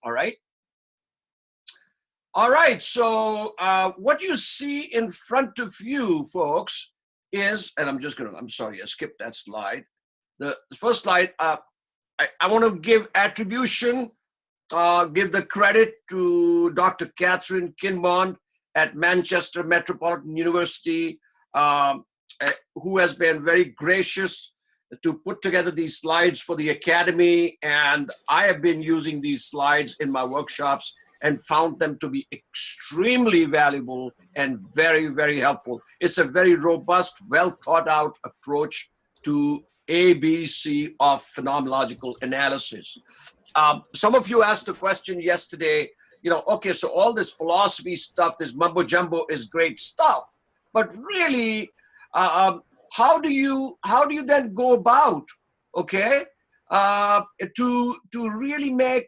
All right. All right. So what you see in front of you, folks, is, and I'm sorry, I skipped that slide. The first slide, I want to give attribution, give the credit to Dr. Catherine Kinbond at Manchester Metropolitan University, who has been very gracious to put together these slides for the Academy. And I have been using these slides in my workshops and found them to be extremely valuable and very, very helpful. It's a very robust, well thought out approach to ABC of phenomenological analysis. Some of you asked the question yesterday, okay, so all this philosophy stuff, this mumbo jumbo is great stuff, but really, how do you then go about, okay, to really make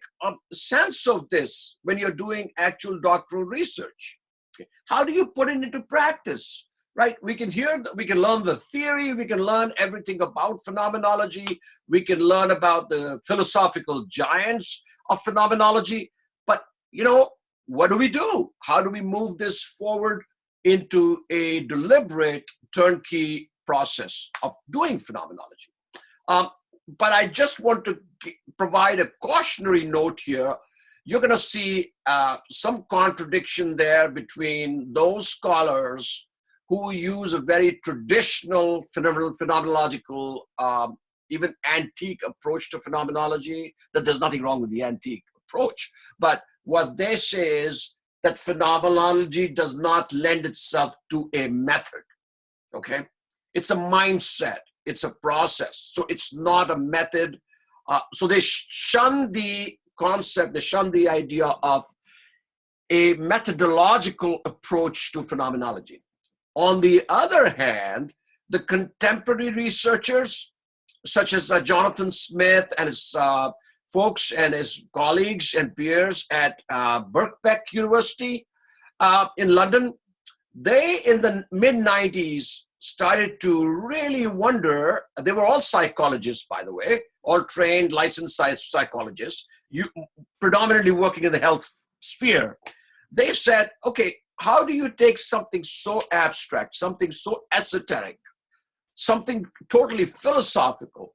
sense of this when you're doing actual doctoral research? Okay. How do you put it into practice? Right? We can learn the theory, we can learn everything about phenomenology, we can learn about the philosophical giants of phenomenology, but what do we do? How do we move this forward into a deliberate turnkey process of doing phenomenology? But I just want to provide a cautionary note here. You're going to see some contradiction there between those scholars who use a very traditional phenomenological, even antique approach to phenomenology. That there's nothing wrong with the antique approach. But what they say is that phenomenology does not lend itself to a method, okay? It's a mindset, it's a process. So it's not a method. So they shun the concept, they shun the idea of a methodological approach to phenomenology. On the other hand, the contemporary researchers, such as Jonathan Smith and his folks and his colleagues and peers at Birkbeck University in London, they, in the mid-90s, started to really wonder. They were all psychologists, by the way, all trained, licensed psychologists, predominantly working in the health sphere. They said, okay, how do you take something so abstract, something so esoteric, something totally philosophical,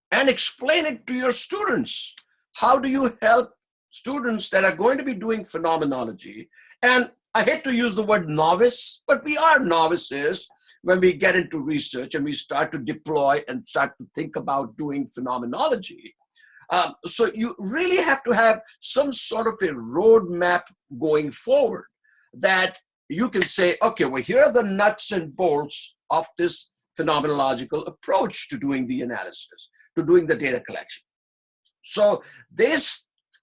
and explain it to your students? How do you help students that are going to be doing phenomenology? And I hate to use the word novice, but we are novices when we get into research and we start to deploy and start to think about doing phenomenology. So you really have to have some sort of a roadmap going forward that you can say, okay, well, here are the nuts and bolts of this phenomenological approach to doing the analysis, to doing the data collection. So they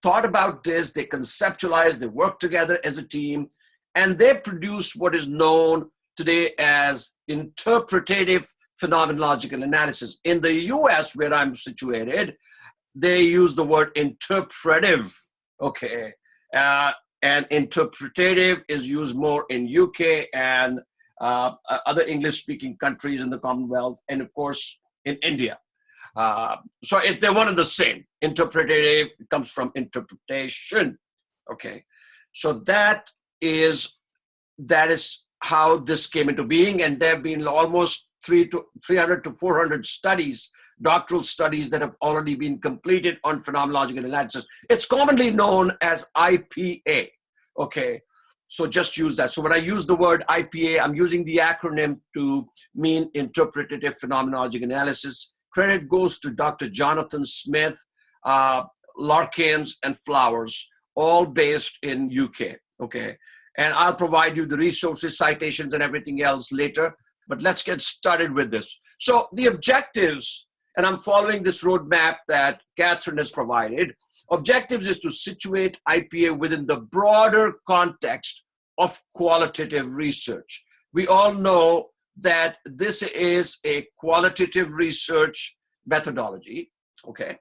thought about this, they conceptualized, they worked together as a team, and they produced what is known today as interpretative phenomenological analysis. In the US, where I'm situated, they use the word interpretive, okay? And interpretative is used more in UK and other English-speaking countries in the Commonwealth, and of course, in India. So if they're one and the same, interpretative comes from interpretation, okay? So that is how this came into being, and there have been almost 300 to 400 studies, doctoral studies that have already been completed on phenomenological analysis. It's commonly known as IPA, okay? So just use that. So when I use the word IPA, I'm using the acronym to mean interpretative phenomenological analysis. Credit goes to Dr. Jonathan Smith, Larkins, and Flowers, all based in UK, okay? And I'll provide you the resources, citations, and everything else later, but let's get started with this. So the objectives, and I'm following this roadmap that Catherine has provided. Objectives is to situate IPA within the broader context of qualitative research. We all know that this is a qualitative research methodology, okay?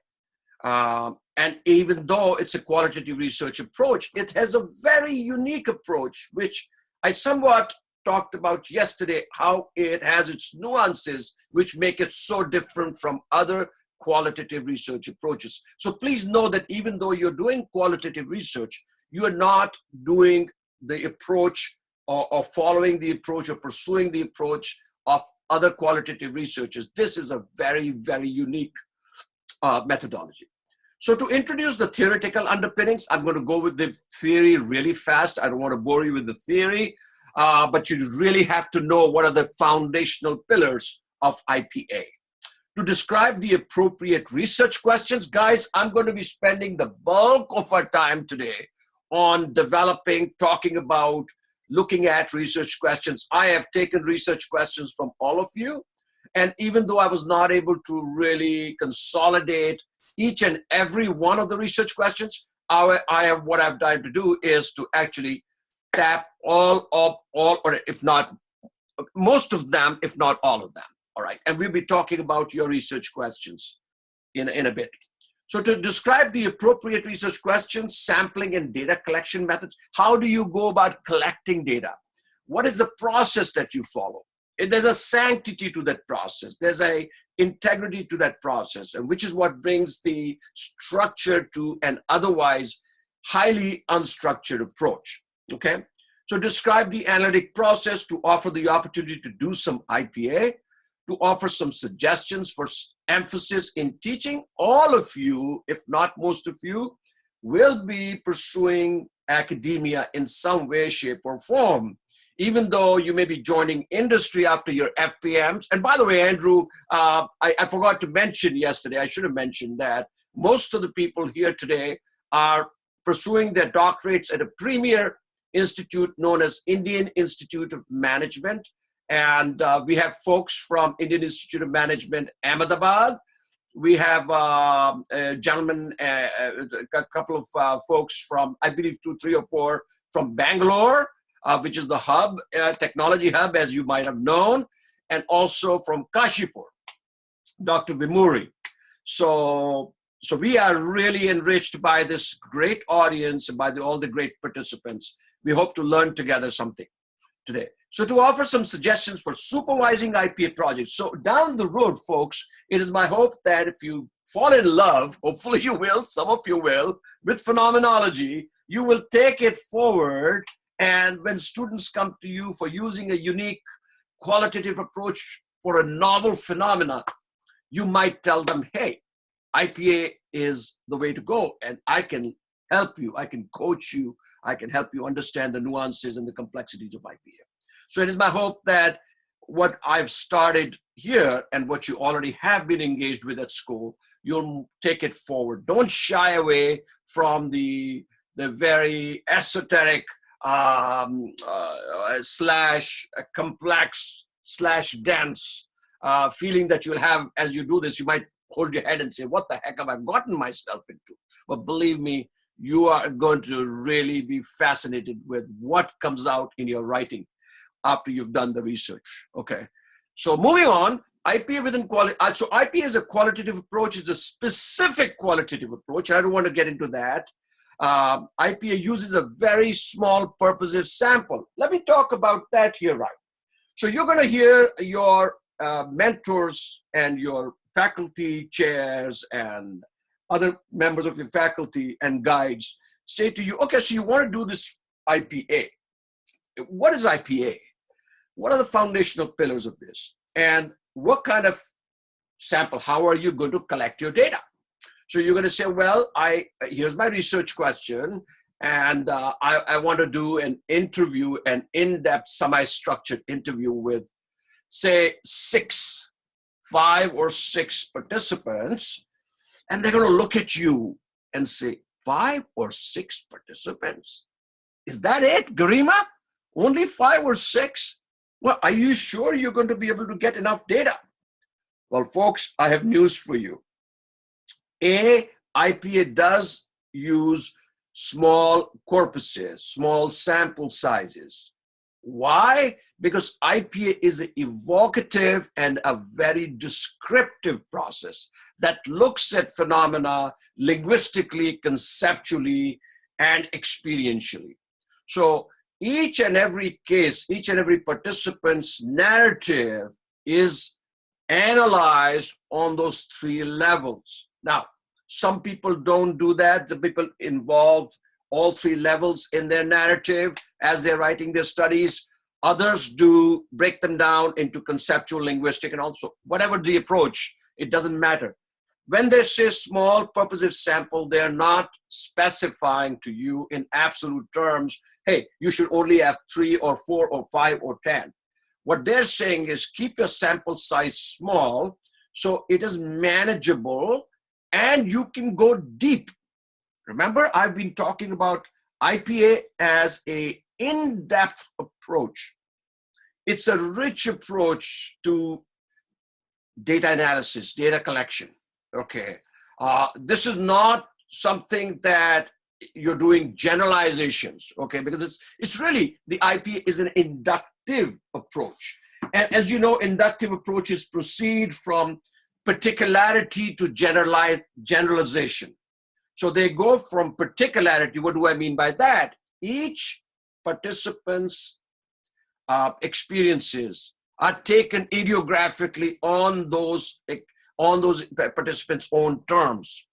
And even though it's a qualitative research approach, it has a very unique approach, which I somewhat talked about yesterday, how it has its nuances, which make it so different from other qualitative research approaches. So please know that even though you're doing qualitative research, you are not doing the approach or following the approach or pursuing the approach of other qualitative researchers. This is a very, very unique methodology. So to introduce the theoretical underpinnings, I'm going to go with the theory really fast. I don't want to bore you with the theory, but you really have to know what are the foundational pillars of IPA. To describe the appropriate research questions, guys, I'm going to be spending the bulk of our time today on developing, talking about, looking at research questions. I have taken research questions from all of you, and even though I was not able to really consolidate each and every one of the research questions, what I've tried to do is to actually tap all, or if not most of them, if not all of them. All right, and we'll be talking about your research questions in a bit. So to describe the appropriate research questions, sampling and data collection methods, how do you go about collecting data? What is the process that you follow? There's a sanctity to that process. There's a integrity to that process, and which is what brings the structure to an otherwise highly unstructured approach, okay? So describe the analytic process to offer the opportunity to do some IPA, to offer some suggestions for emphasis in teaching. All of you, if not most of you, will be pursuing academia in some way, shape, or form, even though you may be joining industry after your FPMs. And by the way, Andrew, I forgot to mention yesterday, I should have mentioned that most of the people here today are pursuing their doctorates at a premier institute known as Indian Institute of Management. And we have folks from Indian Institute of Management, Ahmedabad. We have a gentleman, a couple of folks from, I believe, 2, 3, or 4 from Bangalore, which is the hub, technology hub, as you might have known, and also from Kashipur, Dr. Vimuri. So we are really enriched by this great audience and by all the great participants. We hope to learn together something today. So to offer some suggestions for supervising IPA projects. So down the road, folks, it is my hope that if you fall in love, hopefully you will, some of you will, with phenomenology, you will take it forward. And when students come to you for using a unique qualitative approach for a novel phenomena, you might tell them, hey, IPA is the way to go, and I can help you, I can coach you, I can help you understand the nuances and the complexities of IPA. So it is my hope that what I've started here and what you already have been engaged with at school, you'll take it forward. Don't shy away from the very esoteric slash complex slash dense feeling that you'll have as you do this. You might hold your head and say, what the heck have I gotten myself into? But believe me, you are going to really be fascinated with what comes out in your writing after you've done the research. Okay, so moving on, IPA within quality. So IPA is a qualitative approach. It's a specific qualitative approach. I don't want to get into that. IPA uses a very small purposive sample. Let me talk about that here, right? So you're going to hear your mentors and your faculty chairs and other members of your faculty and guides say to you, okay, so you want to do this IPA. What is IPA? What are the foundational pillars of this? And what kind of sample? How are you going to collect your data? So you're going to say, well, here's my research question, and I want to do an interview, an in-depth, semi-structured interview with, say, 5 or 6 participants, and they're going to look at you and say, 5 or 6 participants? Is that it, Garima? Only 5 or 6? Well, are you sure you're going to be able to get enough data? Well, folks, I have news for you. IPA does use small corpuses, small sample sizes. Why? Because IPA is an evocative and a very descriptive process that looks at phenomena linguistically, conceptually, and experientially. So each and every case, each and every participant's narrative is analyzed on those 3 levels. Now, some people don't do that. The people involve all 3 levels in their narrative as they're writing their studies. Others do break them down into conceptual, linguistic, and also whatever the approach, it doesn't matter. When they say small purposive sample, they're not specifying to you in absolute terms, hey, you should only have 3 or 4 or 5 or 10. What they're saying is keep your sample size small so it is manageable and you can go deep. Remember, I've been talking about IPA as an in-depth approach. It's a rich approach to data analysis, data collection. Okay, this is not something that you're doing generalizations, okay, because it's really, the IPA is an inductive approach. And as you know, inductive approaches proceed from particularity to generalization. So they go from particularity. What do I mean by that? Each participant's experiences are taken idiographically on those participants' own terms.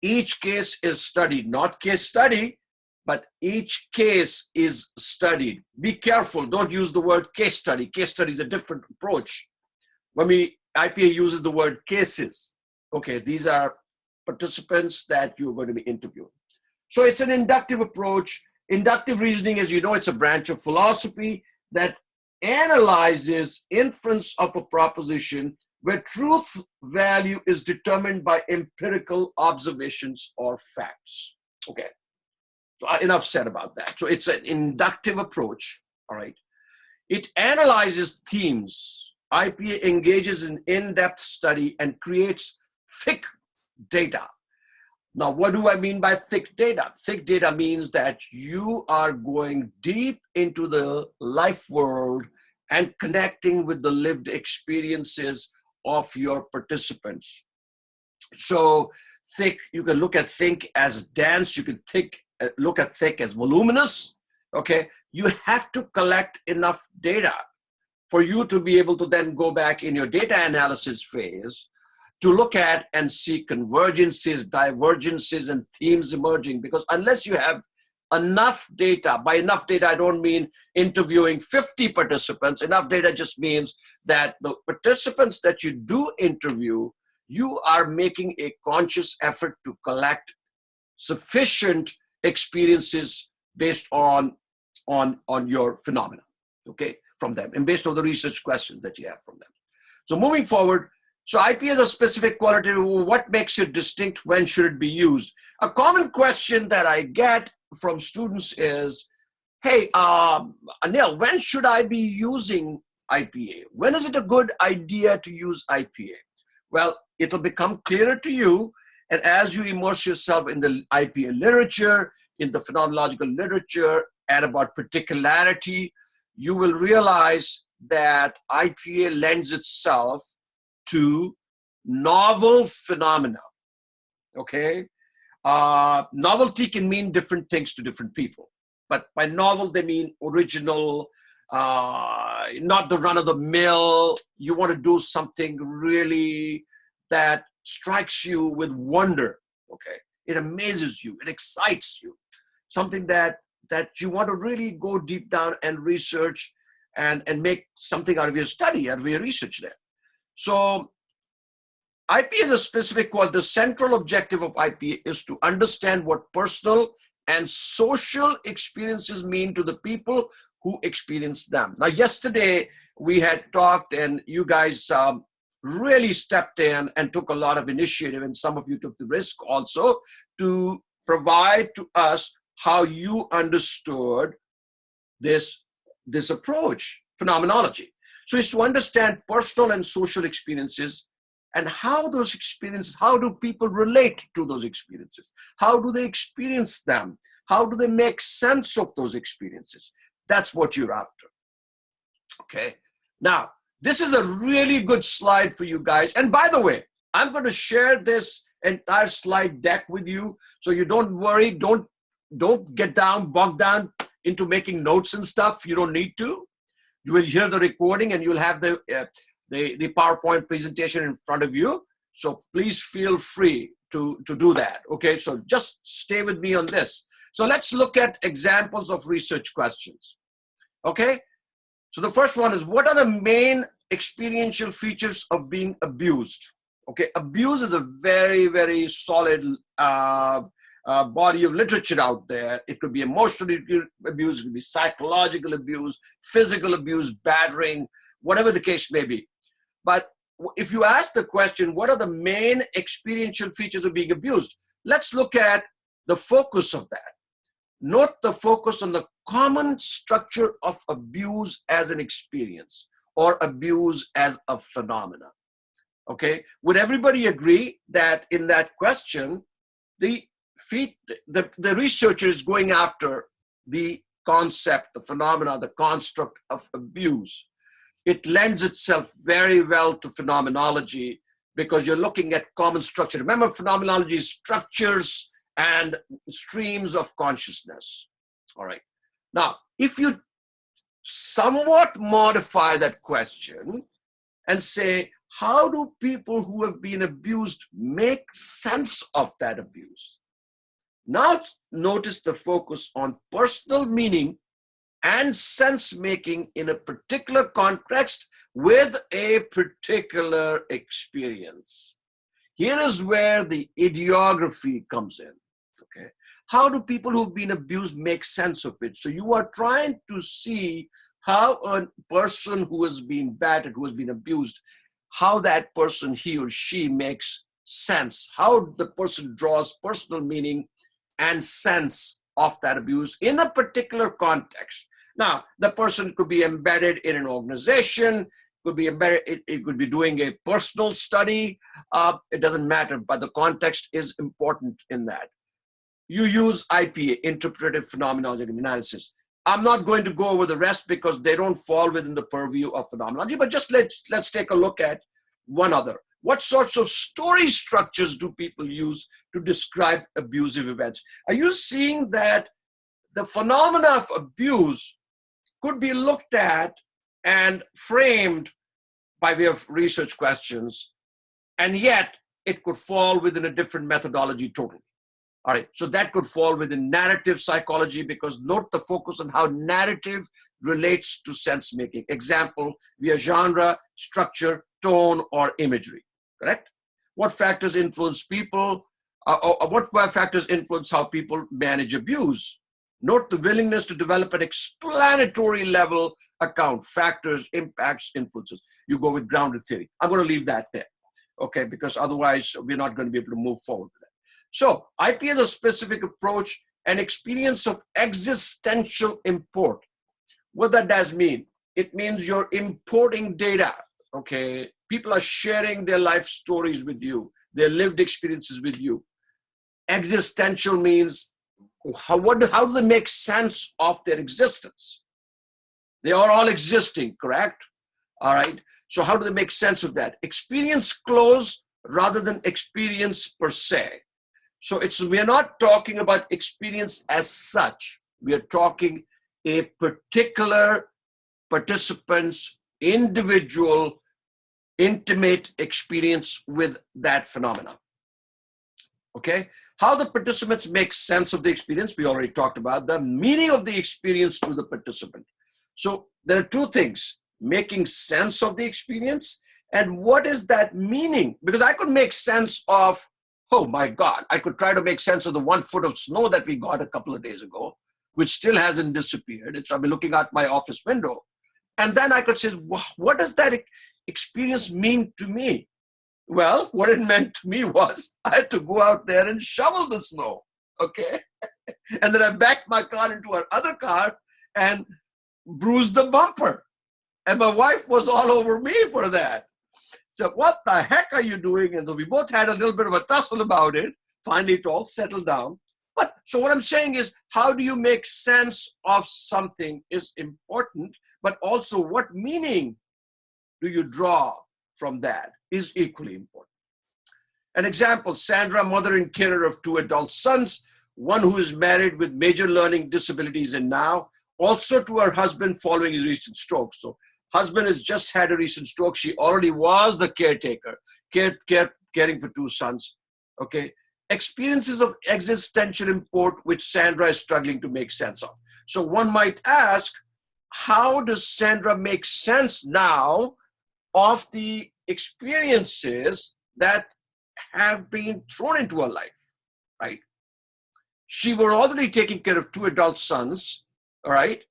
Each case is studied, not case study, but each case is studied. Be careful, don't use the word case study. Case study is a different approach. When IPA uses the word cases, okay, these are participants that you're going to be interviewing. So it's an inductive approach. Inductive reasoning, as you know, it's a branch of philosophy that analyzes inference of a proposition where truth value is determined by empirical observations or facts. Okay, so enough said about that. So it's an inductive approach, all right? It analyzes themes. IPA engages in in-depth study and creates thick data. Now, what do I mean by thick data? Thick data means that you are going deep into the life world and connecting with the lived experiences of your participants. So thick, you can look at thick as dense, you can look at thick as voluminous, okay? You have to collect enough data for you to be able to then go back in your data analysis phase to look at and see convergences, divergences, and themes emerging. Because unless you have enough data, by enough data, I don't mean interviewing 50 participants. Enough data just means that the participants that you do interview, you are making a conscious effort to collect sufficient experiences based on your phenomena, okay, from them, and based on the research questions that you have from them. So moving forward, so IPA is a specific quality. What makes it distinct? When should it be used? A common question that I get from students is, hey, Anil, when should I be using IPA? When is it a good idea to use IPA? Well, it'll become clearer to you. And as you immerse yourself in the IPA literature, in the phenomenological literature, and about particularity, you will realize that IPA lends itself to novel phenomena, okay? Novelty can mean different things to different people, but by novel, they mean original, not the run-of-the-mill. You want to do something really that strikes you with wonder, okay? It amazes you, it excites you, something that you want to really go deep down and research and make something out of your study, out of your research there. So IPA is a specific quality. The central objective of IPA is to understand what personal and social experiences mean to the people who experience them. Now, yesterday we had talked, and you guys really stepped in and took a lot of initiative, and some of you took the risk also to provide to us how you understood this approach, phenomenology. So it's to understand personal and social experiences and how those experiences, how do people relate to those experiences? How do they experience them? How do they make sense of those experiences? That's what you're after, okay? Now, this is a really good slide for you guys. And by the way, I'm going to share this entire slide deck with you, so you don't worry, don't get bogged down into making notes and stuff. You don't need to. You will hear the recording and you'll have the the PowerPoint presentation in front of you. So please feel free to do that. Okay, so just stay with me on this. So let's look at examples of research questions. Okay, so the first one is, what are the main experiential features of being abused? Okay, abuse is a very, very solid body of literature out there. It could be emotional abuse, it could be psychological abuse, physical abuse, battering, whatever the case may be. But if you ask the question, what are the main experiential features of being abused? Let's look at the focus of that. Note the focus on the common structure of abuse as an experience or abuse as a phenomena. Okay, would everybody agree that in that question, the researcher is going after the concept, the phenomena, the construct of abuse? It lends itself very well to phenomenology because you're looking at common structure. Remember, phenomenology is structures and streams of consciousness. All right. Now, if you somewhat modify that question and say, how do people who have been abused make sense of that abuse? Now, notice the focus on personal meaning and sense-making in a particular context with a particular experience. Here is where the ideography comes in. Okay, how do people who've been abused make sense of it? So you are trying to see how a person who has been battered, who has been abused, how that person, he or she, makes sense, how the person draws personal meaning and sense of that abuse in a particular context. Now, the person could be embedded in an organization, could be embedded, it could be doing a personal study. It doesn't matter, but the context is important in that. You use IPA, interpretive phenomenological analysis. I'm not going to go over the rest because they don't fall within the purview of phenomenology, but just let's take a look at one other. What sorts of story structures do people use to describe abusive events? Are you seeing that the phenomena of abuse could be looked at and framed by way of research questions, and yet it could fall within a different methodology totally? All right, so that could fall within narrative psychology, because note the focus on how narrative relates to sense making. Example, via genre, structure, tone, or imagery, correct? What factors influence people, what factors influence how people manage abuse? Note the willingness to develop an explanatory level account, factors, impacts, influences. You go with grounded theory. I'm going to leave that there, okay, because otherwise we're not going to be able to move forward with that. So IP is a specific approach, an experience of existential import. What that does mean? It means you're importing data, okay? People are sharing their life stories with you, their lived experiences with you. Existential means how do they make sense of their existence? They are all existing, correct? All right, so how do they make sense of that? Experience close rather than experience per se. So we are not talking about experience as such. We are talking a particular participant's individual, intimate experience with that phenomenon. Okay? How the participants make sense of the experience, we already talked about. The meaning of the experience to the participant. So there are two things: making sense of the experience, and what is that meaning? Because I could make sense of, oh my God, I could try to make sense of the 1 foot of snow that we got a couple of days ago, which still hasn't disappeared. I've been looking out my office window. And then I could say, what does that experience mean to me? Well, what it meant to me was I had to go out there and shovel the snow, okay? And then I backed my car into our other car and bruised the bumper. And my wife was all over me for that. So what the heck are you doing? And so we both had a little bit of a tussle about it. Finally, it all settled down. But so what I'm saying is, how do you make sense of something is important, but also what meaning do you draw from that is equally important. An example, Sandra, mother and carer of 2 adult sons, one who is married with major learning disabilities and now also to her husband following his recent stroke. So husband has just had a recent stroke. She already was the caretaker, caring for two sons. Okay. Experiences of existential import which Sandra is struggling to make sense of. So one might ask, how does Sandra make sense now of the experiences that have been thrown into her life, right? She was already taking care of two adult sons, all right?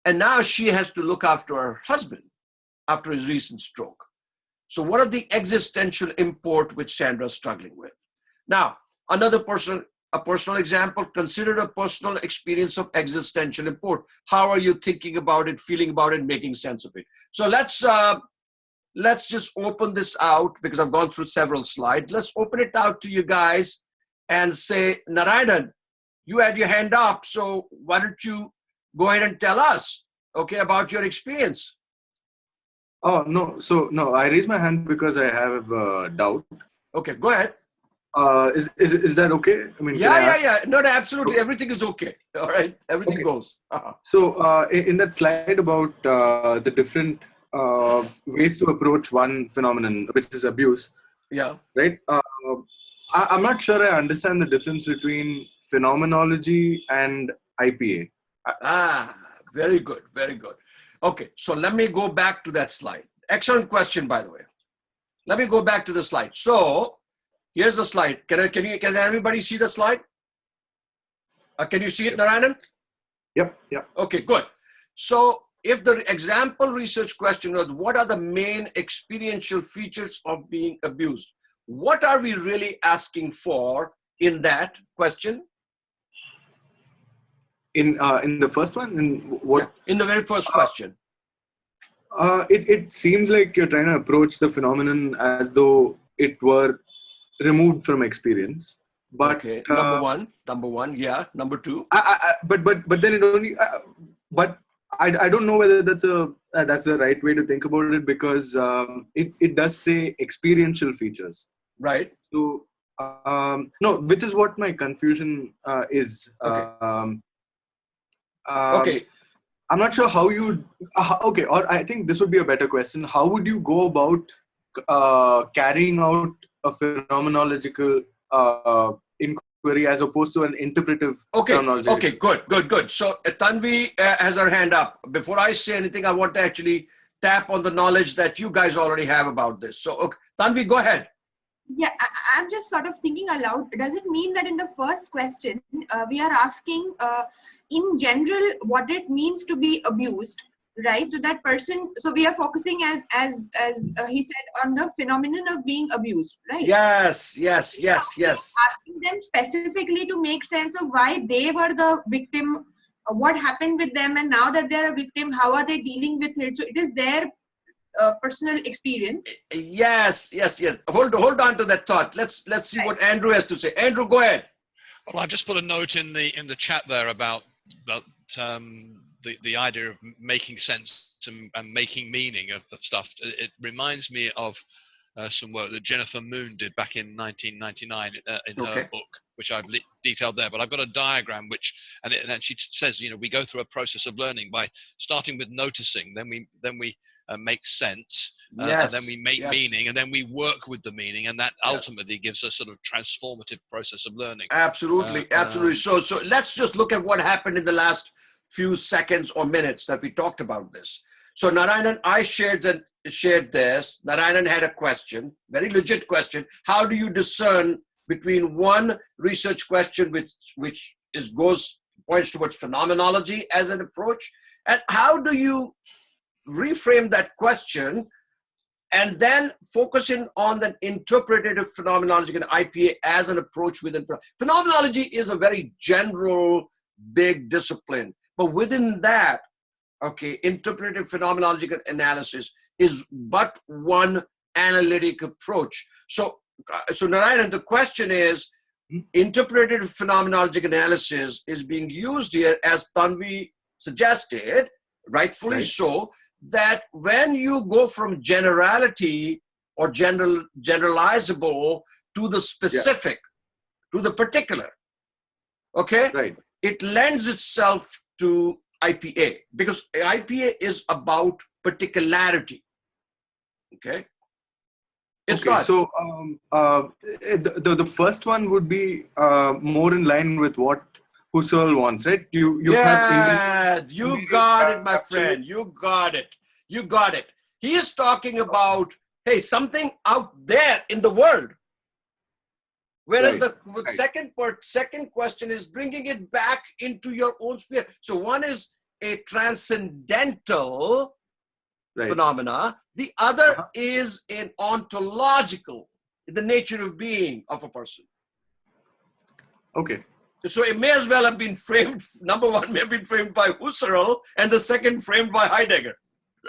And now she has to look after her husband after his recent stroke. So what are the existential import which Sandra is struggling with? Now, a personal example, consider a personal experience of existential import. How are you thinking about it, feeling about it, making sense of it? So let's just open this out because I've gone through several slides. Let's open it out to you guys and say, Narayanan, you had your hand up, so why don't you go ahead and tell us, okay, about your experience? Oh, no. So, no, I raised my hand because I have a doubt. Okay, go ahead. Is that okay? I mean, yeah. No, absolutely. Everything is okay. All right. Everything goes. So, in that slide about the different ways to approach one phenomenon, which is abuse. Yeah. Right. I'm not sure I understand the difference between phenomenology and IPA. Very good. Very good. Okay. So let me go back to that slide. Excellent question, by the way. Let me go back to the slide. So here's the slide. Can everybody see the slide? Can you see it, Narayanan? Yep. Okay, good. So if the example research question was, what are the main experiential features of being abused? What are we really asking for in that question? In the first one, in what? Yeah, in the very first question. It seems like you're trying to approach the phenomenon as though it were removed from experience. But okay, number one, yeah. Number two. But then it only. But I don't know whether that's the right way to think about it, because it does say experiential features. Right. So no, which is what my confusion is. Okay. Okay. I'm not sure how you. Okay, or I think this would be a better question. How would you go about carrying out a phenomenological inquiry as opposed to an interpretive phenomenology? Okay, good. So Tanvi has her hand up. Before I say anything, I want to actually tap on the knowledge that you guys already have about this. So okay, Tanvi, go ahead. Yeah, I'm just sort of thinking aloud. Does it mean that in the first question, we are asking in general what it means to be abused, right? So that person, so we are focusing as he said on the phenomenon of being abused, right? Yes. Asking them specifically to make sense of why they were the victim, what happened with them, and now that they're a victim, how are they dealing with it? So it is their personal experience. Yes. Hold on to that thought. Let's see what Andrew has to say. Andrew, go ahead. Well, I just put a note in the chat there about the idea of making sense and making meaning of stuff. It reminds me of some work that Jennifer Moon did back in 1999 in her book, which I've detailed there. But I've got a diagram and she says, we go through a process of learning by starting with noticing, then we make sense, and then we make meaning, and then we work with the meaning, and that ultimately gives us sort of transformative process of learning. Absolutely. So let's just look at what happened in the last few seconds or minutes that we talked about this. So Narayanan, I shared this. Narayanan had a question, very legit question. How do you discern between one research question which points towards phenomenology as an approach, and how do you reframe that question and then focusing on the interpretative phenomenology and IPA as an approach within phenomenology is a very general, big discipline. But within that, interpretive phenomenological analysis is but one analytic approach. So Narayanan, the question is, interpretive phenomenological analysis is being used here, as Tanvi suggested, rightfully so, that when you go from generality or generalizable to the specific, to the particular, it lends itself to IPA, because IPA is about particularity. Okay? It's okay, not. so the first one would be more in line with what Husserl wants, right? You have you got it, my friend. You got it. You got it. He is talking about, hey, something out there in the world. Whereas the second question is bringing it back into your own sphere. So one is a transcendental phenomena. The other is an ontological, the nature of being of a person. Okay. So it may as well have been framed, number one may have been framed by Husserl and the second framed by Heidegger,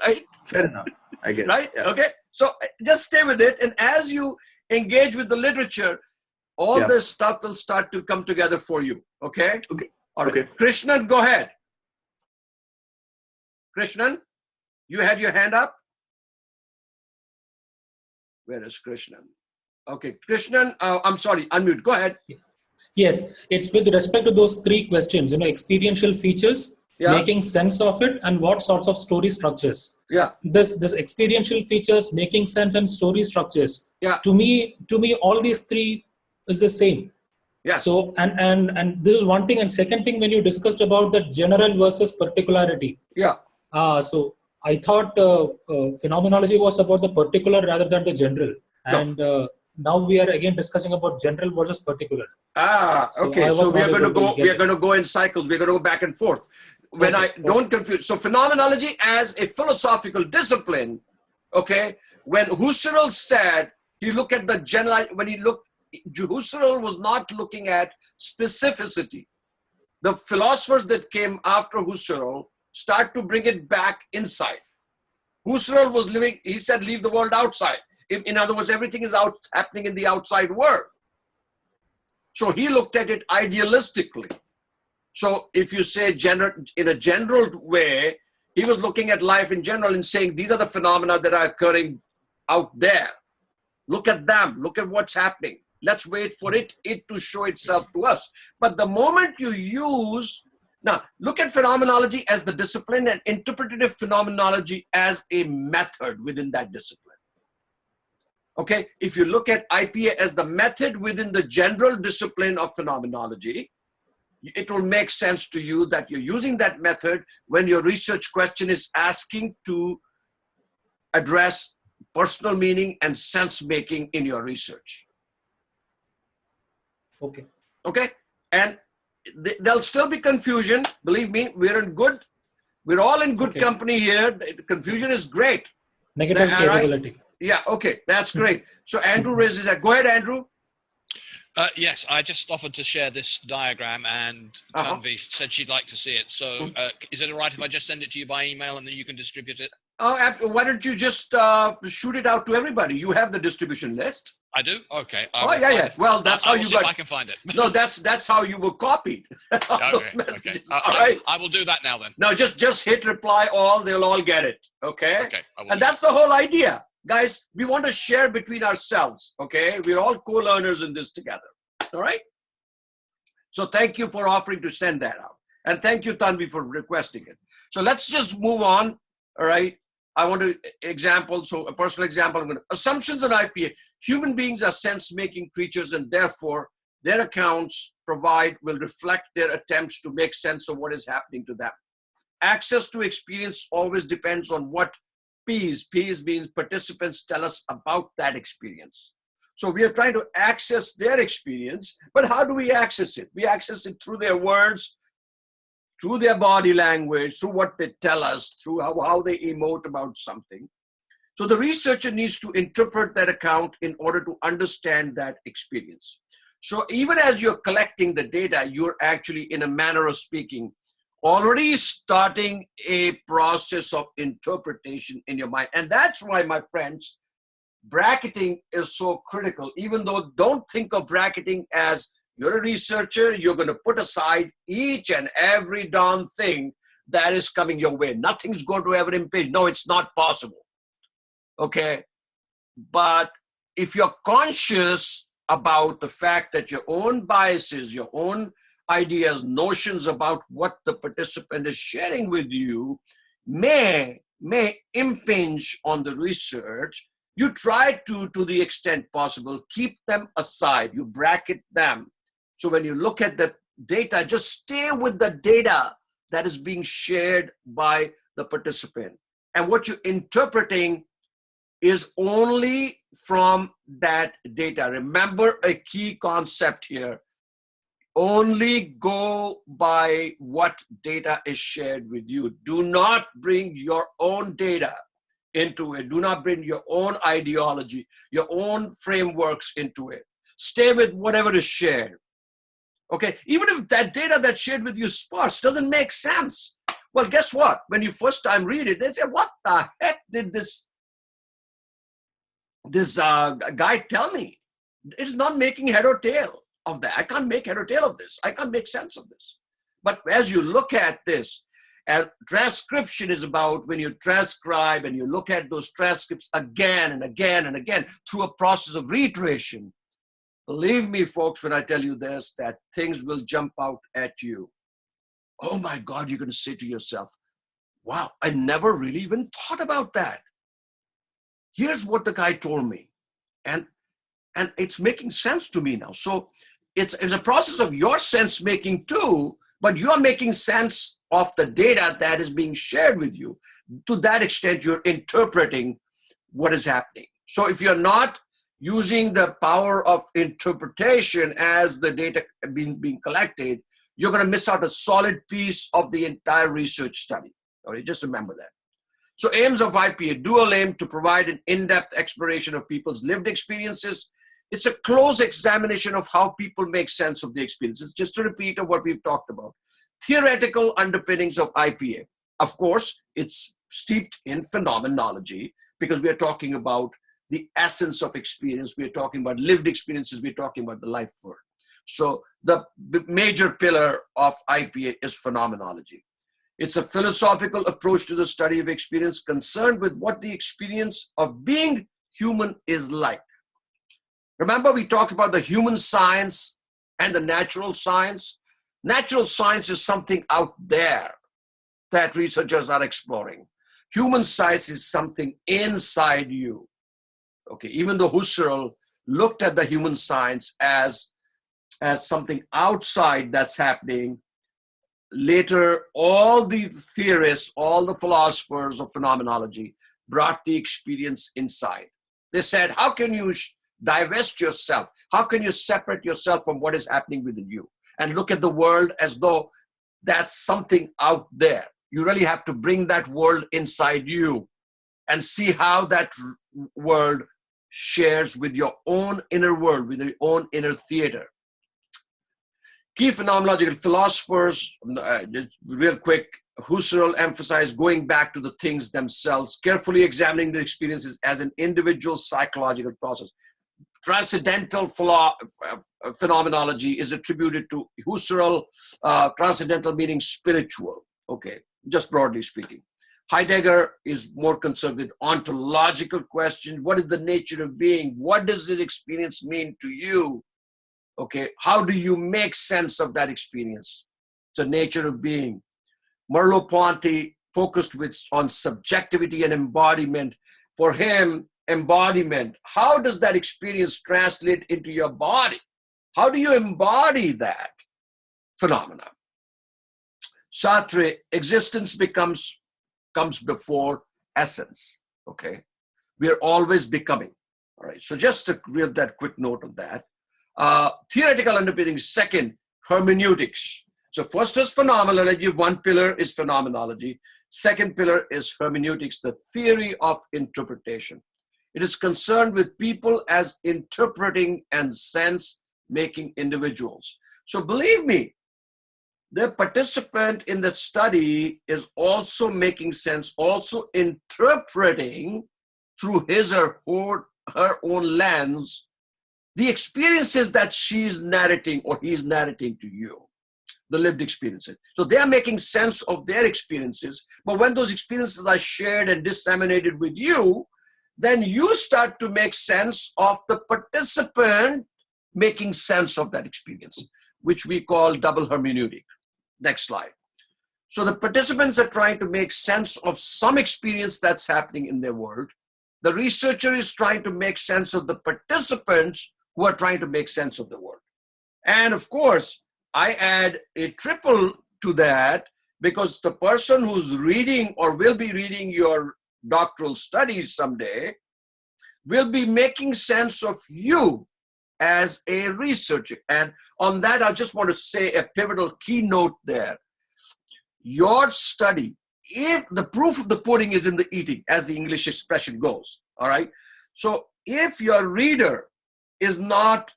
right? Fair enough, I guess. Right? Yeah. Okay. So just stay with it. And as you engage with the literature, all this stuff will start to come together for you. Okay? Okay. All right. Okay. Krishnan, go ahead. Krishnan, you had your hand up? Where is Krishnan? Okay. Krishnan, I'm sorry, unmute. Go ahead. Yes, it's with respect to those three questions, experiential features, making sense of it, and what sorts of story structures. Yeah. This experiential features, making sense, and story structures. Yeah. To me, all these three is the same. Yes. So and this is one thing, and second thing, when you discussed about the general versus particularity. Yeah. So I thought phenomenology was about the particular rather than the general, and now we are again discussing about general versus particular. Okay. So we are going to go in cycles. We're going to go back and forth. Don't confuse. So phenomenology as a philosophical discipline, okay, when Husserl said he looked at the general, Husserl was not looking at specificity. The philosophers that came after Husserl start to bring it back inside. Husserl was he said, leave the world outside. In other words, everything is happening in the outside world. So he looked at it idealistically. So if you say in a general way, he was looking at life in general and saying, these are the phenomena that are occurring out there. Look at them. Look at what's happening. Let's wait for it to show itself to us. But the moment you now look at phenomenology as the discipline and interpretative phenomenology as a method within that discipline. Okay, if you look at IPA as the method within the general discipline of phenomenology, it will make sense to you that you're using that method when your research question is asking to address personal meaning and sense making in your research. Okay. Okay, and there'll still be confusion. Believe me, we're all in good company here. The confusion is great. Negative capability. Right? Yeah, okay, that's great. So Andrew raises that. Go ahead, Andrew. Yes, I just offered to share this diagram, and Tanvi said she'd like to see it. So is it all right if I just send it to you by email and then you can distribute it? Why don't you just shoot it out to everybody? You have the distribution list. I do? Okay. Yeah. Well, that's how you got. If I can find it. No, that's how you were copied. Those messages. Okay. All right. I will do that now then. No, just hit reply all. They'll all get it. Okay. Okay. And that's the whole idea, guys. We want to share between ourselves. Okay. We're all co-learners in this together. All right. So thank you for offering to send that out, and thank you, Tanvi, for requesting it. So let's just move on. All right. I want to example, so a personal example. Assumptions on IPA. Human beings are sense-making creatures, and therefore their accounts will reflect their attempts to make sense of what is happening to them. Access to experience always depends on what P's means participants tell us about that experience. So we are trying to access their experience, but how do we access it? We access it through their words, through their body language, through what they tell us, through how they emote about something. So the researcher needs to interpret that account in order to understand that experience. So even as you're collecting the data, you're actually, in a manner of speaking, already starting a process of interpretation in your mind. And that's why, my friends, bracketing is so critical. Even though don't think of bracketing as you're a researcher, you're going to put aside each and every darn thing that is coming your way. Nothing's going to ever impinge. No, it's not possible. Okay. But if you're conscious about the fact that your own biases, your own ideas, notions about what the participant is sharing with you may may impinge on the research, you try to the extent possible, keep them aside. You bracket them. So when you look at the data, just stay with the data that is being shared by the participant. And what you're interpreting is only from that data. Remember a key concept here. Only go by what data is shared with you. Do not bring your own data into it. Do not bring your own ideology, your own frameworks into it. Stay with whatever is shared. Okay, even if that data that's shared with you is sparse, doesn't make sense. Well, guess what? When you first time read it, they say, what the heck did this guy tell me? It's not making head or tail of that. I can't make head or tail of this. I can't make sense of this. But as you look at this, and transcription is about when you transcribe and you look at those transcripts again and again and again through a process of reiteration. Believe me, folks, when I tell you this, that things will jump out at you. Oh my God, you're going to say to yourself, wow, I never really even thought about that. Here's what the guy told me. And it's making sense to me now. So it's a process of your sense making too, but you're making sense of the data that is being shared with you. To that extent, you're interpreting what is happening. So if you're not using the power of interpretation as the data being collected, you're going to miss out a solid piece of the entire research study. All right, just remember that. So aims of IPA, dual aim to provide an in-depth exploration of people's lived experiences. It's a close examination of how people make sense of the experiences. Just to repeat of what we've talked about. Theoretical underpinnings of IPA. Of course, it's steeped in phenomenology because we are talking about the essence of experience. We are talking about lived experiences. We're talking about the life world. So the major pillar of IPA is phenomenology. It's a philosophical approach to the study of experience concerned with what the experience of being human is like. Remember, we talked about the human science and the natural science. Natural science is something out there that researchers are exploring. Human science is something inside you. Okay, even though Husserl looked at the human science as something outside that's happening, later all the theorists, all the philosophers of phenomenology brought the experience inside. They said, how can you divest yourself? How can you separate yourself from what is happening within you and look at the world as though that's something out there? You really have to bring that world inside you and see how that world shares with your own inner world, with your own inner theater. Key phenomenological philosophers, real quick, Husserl emphasized going back to the things themselves, carefully examining the experiences as an individual psychological process. Transcendental phenomenology is attributed to Husserl, transcendental meaning spiritual, okay, just broadly speaking. Heidegger is more concerned with ontological questions. What is the nature of being? What does this experience mean to you? Okay, how do you make sense of that experience? It's the nature of being. Merleau-Ponty focused on subjectivity and embodiment. For him, embodiment, how does that experience translate into your body? How do you embody that phenomena? Sartre, existence comes before essence, okay? We are always becoming, all right? So just to read that quick note of that. Theoretical underpinnings, second, hermeneutics. So first is phenomenology, one pillar is phenomenology. Second pillar is hermeneutics, the theory of interpretation. It is concerned with people as interpreting and sense-making individuals. So believe me, the participant in the study is also making sense, also interpreting through his or her own lens the experiences that she's narrating or he's narrating to you, the lived experiences. So they are making sense of their experiences, but when those experiences are shared and disseminated with you, then you start to make sense of the participant making sense of that experience, which we call double hermeneutic. Next slide. So the participants are trying to make sense of some experience that's happening in their world. The researcher is trying to make sense of the participants who are trying to make sense of the world. And of course, I add a triple to that, because the person who's reading or will be reading your doctoral studies someday will be making sense of you as a researcher. And on that, I just want to say a pivotal keynote there. Your study, if the proof of the pudding is in the eating, as the English expression goes, all right? So if your reader is not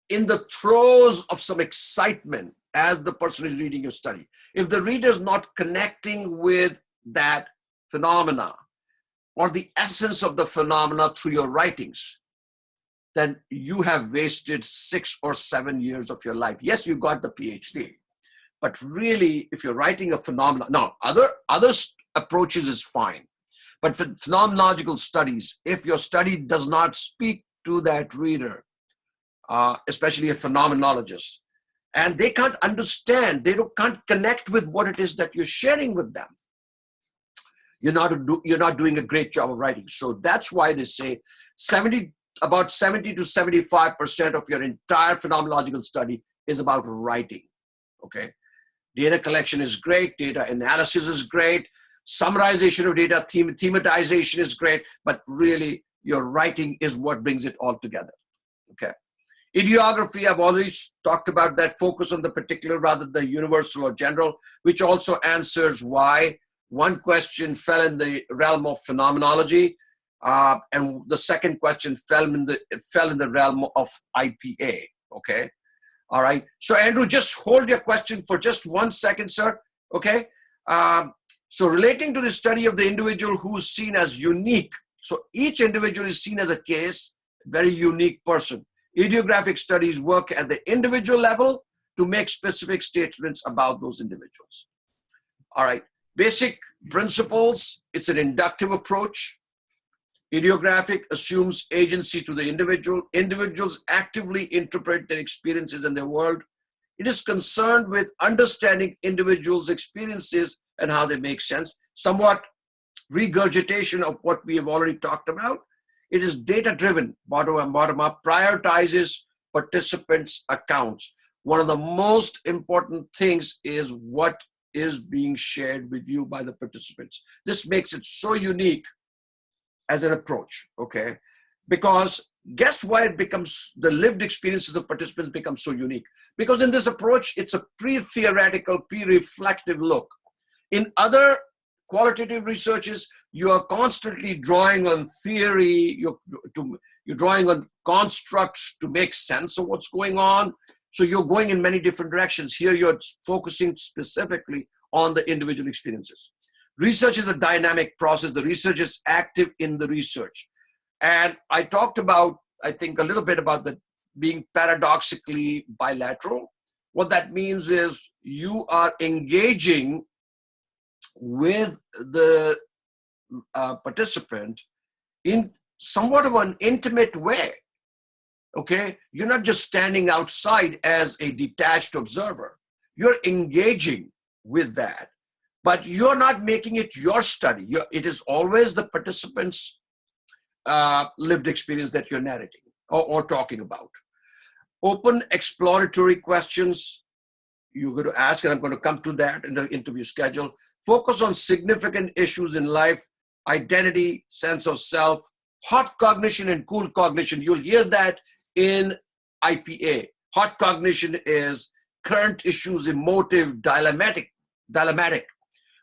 in the throes of some excitement as the person is reading your study, if the reader is not connecting with that phenomena or the essence of the phenomena through your writings, then you have wasted 6 or 7 years of your life. Yes, you got the PhD, but really, if you're writing a phenomenon, now other approaches is fine, but for phenomenological studies, if your study does not speak to that reader, especially a phenomenologist, and they can't understand, can't connect with what it is that you're sharing with them, you're not doing a great job of writing. So that's why they say about 70 to 75% of your entire phenomenological study is about writing. Okay, data collection is great, data analysis is great, summarization of data, thematization is great, but really your writing is what brings it all together. Okay. Ideography, I've always talked about that, focus on the particular rather than the universal or general, which also answers why one question fell in the realm of phenomenology, and the second question fell in the realm of IPA. Okay, all right. So Andrew, just hold your question for just 1 second, sir. Okay. So relating to the study of the individual who's seen as unique. So each individual is seen as a case, very unique person. Ideographic studies work at the individual level to make specific statements about those individuals. All right, basic principles, it's an inductive approach. Ideographic assumes agency to the individual. Individuals actively interpret their experiences in their world. It is concerned with understanding individuals' experiences and how they make sense. Somewhat regurgitation of what we have already talked about. It is data-driven, bottom up, prioritizes participants' accounts. One of the most important things is what is being shared with you by the participants. This makes it so unique as an approach, okay? Because guess why it becomes, the lived experiences of participants become so unique? Because in this approach, it's a pre-theoretical, pre-reflective look. In other qualitative researches, you are constantly drawing on theory, you're drawing on constructs to make sense of what's going on. So you're going in many different directions. Here you're focusing specifically on the individual experiences. Research is a dynamic process. The research is active in the research. And I talked about, I think, a little bit about the being paradoxically bilateral. What that means is you are engaging with the participant in somewhat of an intimate way. Okay, you're not just standing outside as a detached observer. You're engaging with that, but you're not making it your study. It is always the participant's lived experience that you're narrating or talking about. Open exploratory questions you're going to ask, and I'm going to come to that in the interview schedule. Focus on significant issues in life, identity, sense of self, hot cognition and cool cognition. You'll hear that in IPA. Hot cognition is current issues, emotive, dilemmatic,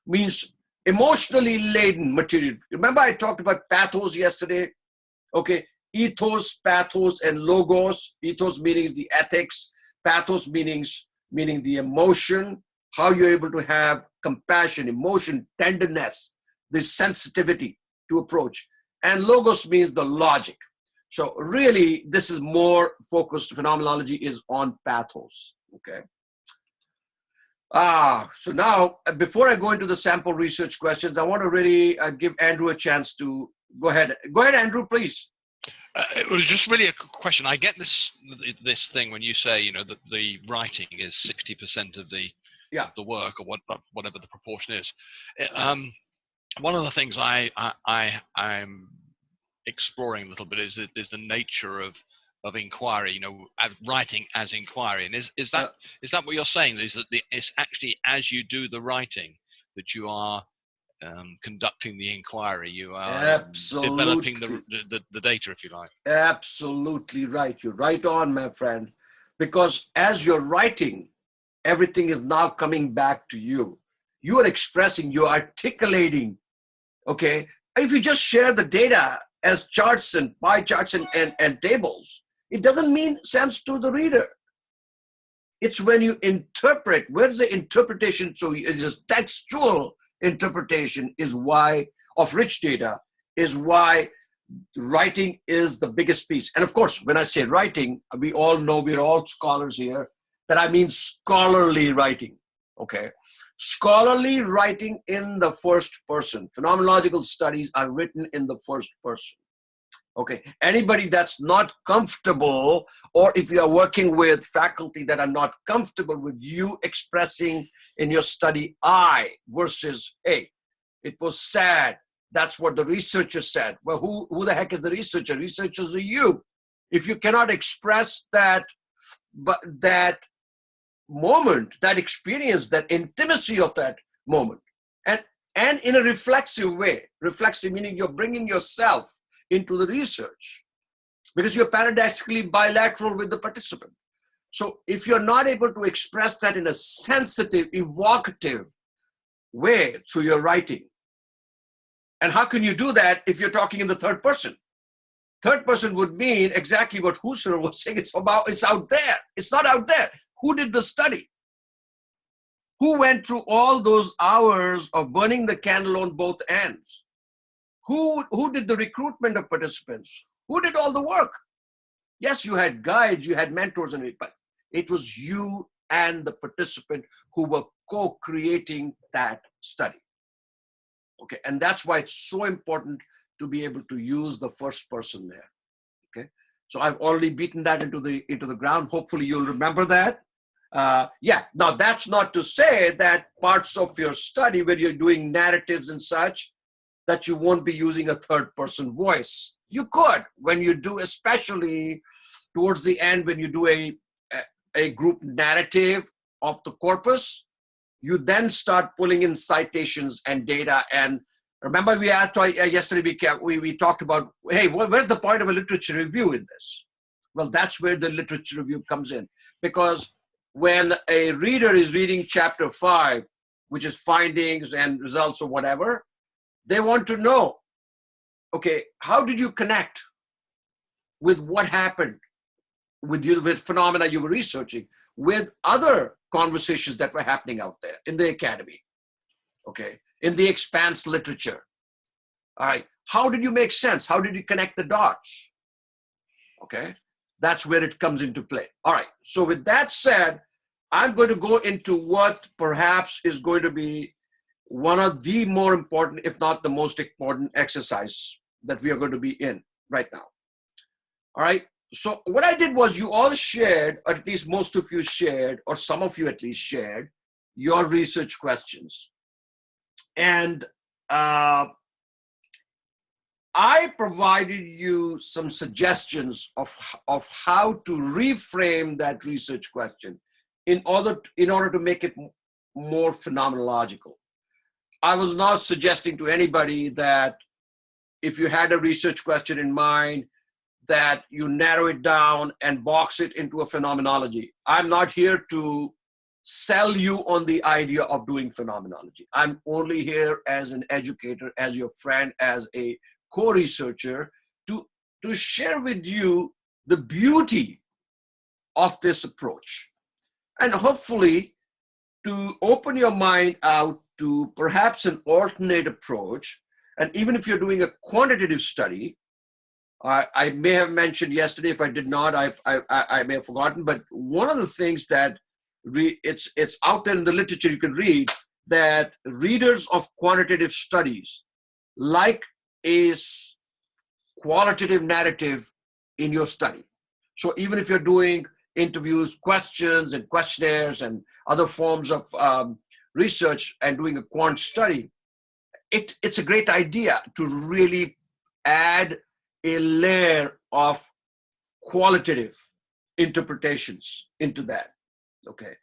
means emotionally laden material. Remember I talked about pathos yesterday? Okay, ethos, pathos, and logos. Ethos meaning the ethics, pathos meaning the emotion, how you're able to have compassion, emotion, tenderness, this sensitivity to approach. And logos means the logic. So really, this is more focused, phenomenology is on pathos, okay? So now, before I go into the sample research questions, I want to really give Andrew a chance to go ahead. Go ahead, Andrew, please. It was just really a question. I get this thing when you say, that the writing is 60% of the yeah. of the work, or whatever the proportion is. One of the things I'm exploring a little bit is the nature of inquiry, writing as inquiry. And is that what you're saying? Is that it's actually as you do the writing that you are conducting the inquiry, you are developing the data, if you like. Absolutely right. You're right on, my friend. Because as you're writing, everything is now coming back to you. You are expressing, you're articulating. Okay. If you just share the data as charts and pie charts and tables, it doesn't mean sense to the reader. It's when you interpret, where's the interpretation? So it is textual interpretation is why, of rich data, is why writing is the biggest piece. And of course, when I say writing, we all know, we're all scholars here, that I mean scholarly writing, okay? Scholarly writing in the first person. Phenomenological studies are written in the first person. Okay, anybody that's not comfortable, or if you are working with faculty that are not comfortable with you expressing in your study I versus, hey, it was sad. That's what the researcher said. Well, who the heck is the researcher? Researchers are you. If you cannot express that, but that moment, that experience, that intimacy of that moment, and in a reflexive way, reflexive meaning you're bringing yourself into the research, because you're paradoxically bilateral with the participant. So if you're not able to express that in a sensitive, evocative way through your writing, and how can you do that if you're talking in the third person? Third person would mean exactly what Husserl was saying. It's out there. It's not out there. Who did the study? Who went through all those hours of burning the candle on both ends? Who did the recruitment of participants? Who did all the work? Yes, you had guides, you had mentors, but it was you and the participant who were co-creating that study. Okay, and that's why it's so important to be able to use the first person there. Okay, so I've already beaten that into the ground. Hopefully you'll remember that. Yeah, now that's not to say that parts of your study where you're doing narratives and such, that you won't be using a third person voice. You could, when you do, especially towards the end, when you do a group narrative of the corpus, you then start pulling in citations and data. And remember, we asked yesterday, we talked about, hey, where's the point of a literature review in this? Well, that's where the literature review comes in. Because when a reader is reading chapter 5, which is findings and results or whatever, they want to know, okay, how did you connect with what happened with phenomena you were researching, with other conversations that were happening out there in the academy, okay, in the expanse literature. All right, how did you make sense? How did you connect the dots? Okay, that's where it comes into play. All right, so with that said, I'm going to go into what perhaps is going to be one of the more important, if not the most important exercise that we are going to be in right now. All right. So what I did was, you all shared, or at least most of you shared, or some of you at least shared, your research questions. And I provided you some suggestions of how to reframe that research question in order to make it more phenomenological. I was not suggesting to anybody that if you had a research question in mind, that you narrow it down and box it into a phenomenology. I'm not here to sell you on the idea of doing phenomenology. I'm only here as an educator, as your friend, as a co-researcher, to share with you the beauty of this approach. And hopefully to open your mind out to perhaps an alternate approach. And even if you're doing a quantitative study, I may have mentioned yesterday, if I did not, I may have forgotten, but one of the things that it's out there in the literature you can read, that readers of quantitative studies like a qualitative narrative in your study. So even if you're doing interviews, questions and questionnaires and other forms of research and doing a quant study, it's a great idea to really add a layer of qualitative interpretations into that, okay?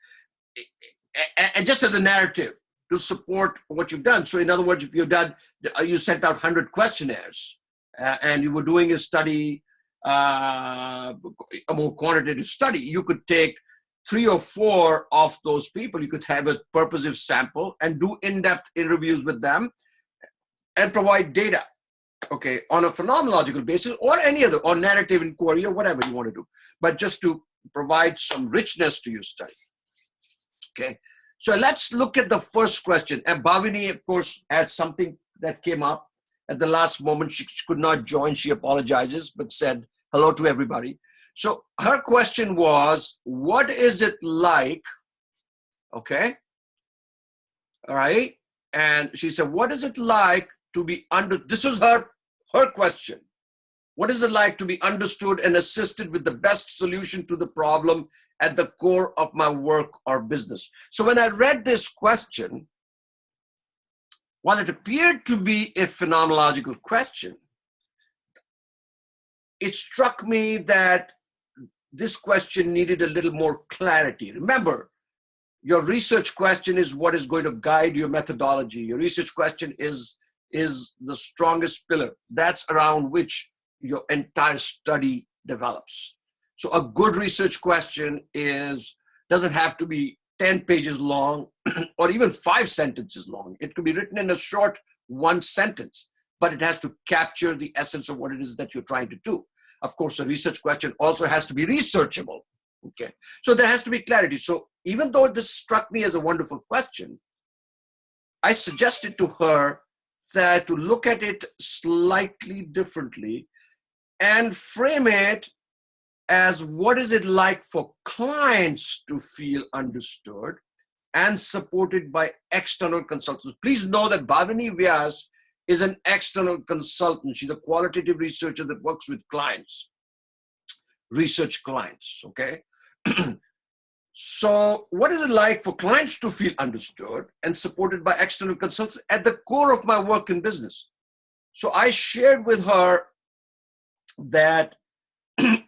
And just as a narrative to support what you've done. So in other words, if you sent out 100 questionnaires and you were doing a study, a more quantitative study, you could take 3 or 4 of those people. You could have a purposive sample and do in-depth interviews with them and provide data, okay, on a phenomenological basis or any other, or narrative inquiry or whatever you want to do, but just to provide some richness to your study, okay? So let's look at the first question. And Bhavini, of course, had something that came up at the last moment. She could not join. She apologizes, but said hello to everybody. So her question was, what is it like, okay? All right. And she said, what is it like to be this was her question. What is it like to be understood and assisted with the best solution to the problem at the core of my work or business? So when I read this question, while it appeared to be a phenomenological question, it struck me that this question needed a little more clarity. Remember, your research question is what is going to guide your methodology. Your research question is the strongest pillar. That's around which your entire study develops. So a good research question doesn't have to be 10 pages long or even 5 sentences long. It could be written in a short 1 sentence, but it has to capture the essence of what it is that you're trying to do. Of course, a research question also has to be researchable. Okay, so there has to be clarity. So even though this struck me as a wonderful question, I suggested to her that to look at it slightly differently and frame it as what is it like for clients to feel understood and supported by external consultants. Please know that Bhavini Vyas is an external consultant. She's a qualitative researcher that works with clients, research clients, okay? So what is it like for clients to feel understood and supported by external consultants at the core of my work in business? So I shared with her that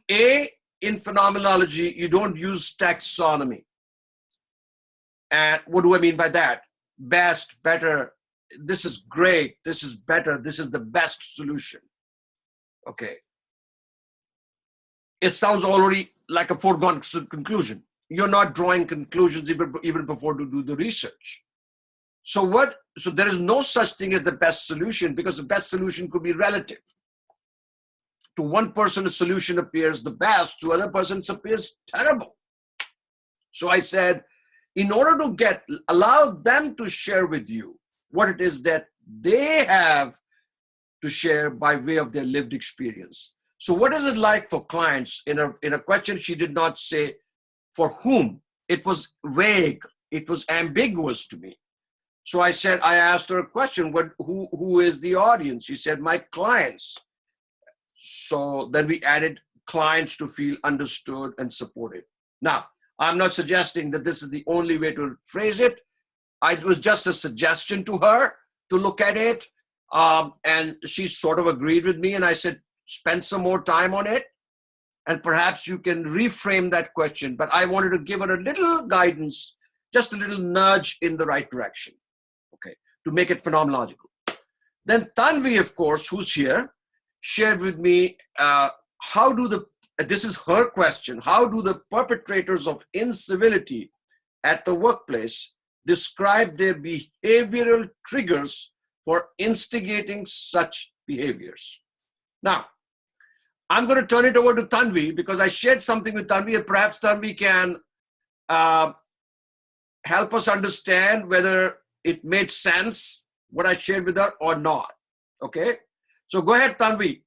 in phenomenology, you don't use taxonomy. And what do I mean by that? Best, better, this is great, this is better, this is the best solution. Okay. It sounds already like a foregone conclusion. You're not drawing conclusions even before you do the research. So there is no such thing as the best solution, because the best solution could be relative. To one person, a solution appears the best, to another person it appears terrible. So I said, in order to allow them to share with you what it is that they have to share by way of their lived experience. So what is it like for clients? In a question, she did not say for whom. It was vague. It was ambiguous to me. So I asked her a question, who is the audience? She said, my clients. So then we added clients to feel understood and supported. Now, I'm not suggesting that this is the only way to phrase it. It was just a suggestion to her to look at it. And she sort of agreed with me. And I said, spend some more time on it. And perhaps you can reframe that question. But I wanted to give her a little guidance, just a little nudge in the right direction, okay, to make it phenomenological. Then Tanvi, of course, who's here, shared with me this is her question, how do the perpetrators of incivility at the workplace describe their behavioral triggers for instigating such behaviors? Now, I'm going to turn it over to Tanvi because I shared something with Tanvi, and perhaps Tanvi can help us understand whether it made sense, what I shared with her, or not. Okay? So go ahead, Tanvi.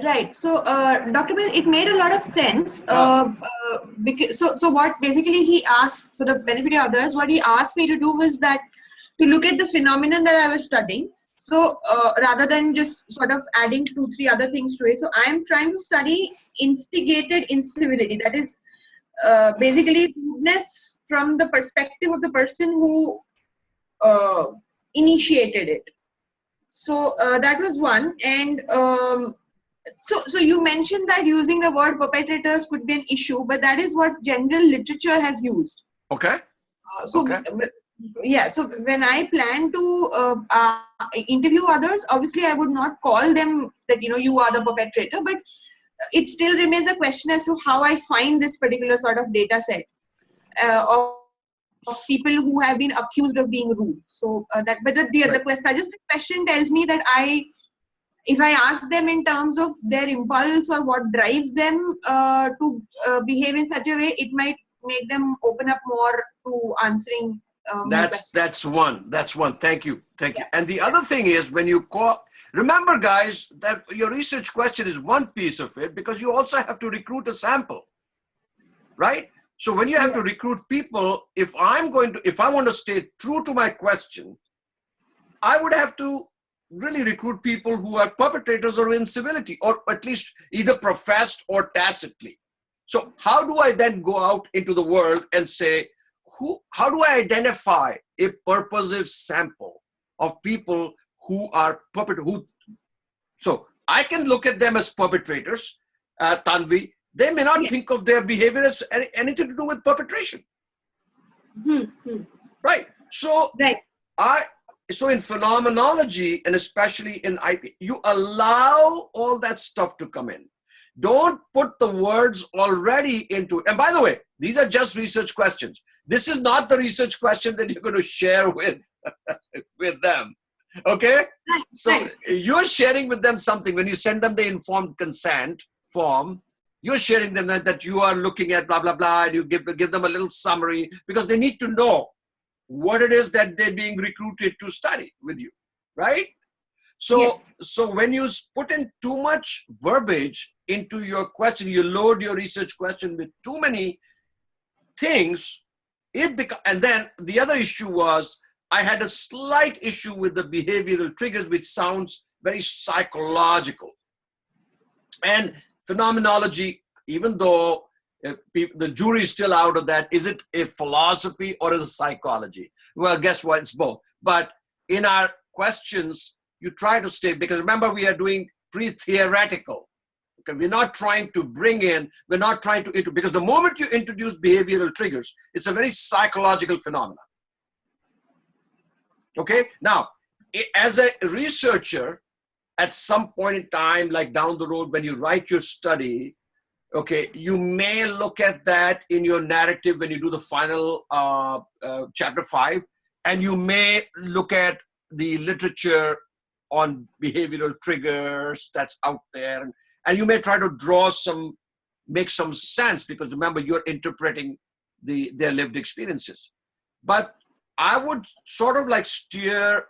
Right. So, Dr. Bill, it made a lot of sense. So what basically he asked, for the benefit of others, what he asked me to do was that to look at the phenomenon that I was studying. So rather than just sort of adding 2-3 other things to it, so I am trying to study instigated incivility. That is, basically rudeness from the perspective of the person who initiated it. So that was one. And so you mentioned that using the word perpetrators could be an issue, but that is what general literature has used. Okay. Yeah, so when I plan to interview others, obviously I would not call them that, you are the perpetrator, but it still remains a question as to how I find this particular sort of data set of people who have been accused of being rude. So the suggested question tells me that if I ask them in terms of their impulse or what drives them to behave in such a way, it might make them open up more to answering. That's one. Thank you. And the other thing is, when you call, remember guys, that your research question is one piece of it, because you also have to recruit a sample, right? So when you have to recruit people, if I want to stay true to my question, I would have to really recruit people who are perpetrators of incivility, or at least either professed or tacitly. So how do I then go out into the world and say, how do I identify a purposive sample of people who are perpetrators? So I can look at them as perpetrators, Tanvi. They may not think of their behavior as anything to do with perpetration. Right. So so in phenomenology, and especially in IP, you allow all that stuff to come in. Don't put the words already into, and by the way, these are just research questions. This is not the research question that you're going to share with them. Okay? So you're sharing with them something. When you send them the informed consent form, you're sharing them that you are looking at blah, blah, blah, and you give them a little summary, because they need to know what it is that they're being recruited to study with you, right? So, so when you put in too much verbiage into your question, you load your research question with too many things, and then the other issue was, I had a slight issue with the behavioral triggers, which sounds very psychological. And phenomenology, even though the jury is still out of that, is it a philosophy or is it psychology? Well, guess what? It's both. But in our questions, you try to stay, because remember, we are doing pre-theoretical. Okay, we're not trying to bring in, we're not trying to, because the moment you introduce behavioral triggers, it's a very psychological phenomenon. Okay, now, as a researcher, at some point in time, like down the road, when you write your study, okay, you may look at that in your narrative when you do the final chapter 5, and you may look at the literature on behavioral triggers that's out there, and you may try to make some sense, because remember, you're interpreting their lived experiences. But I would sort of like steer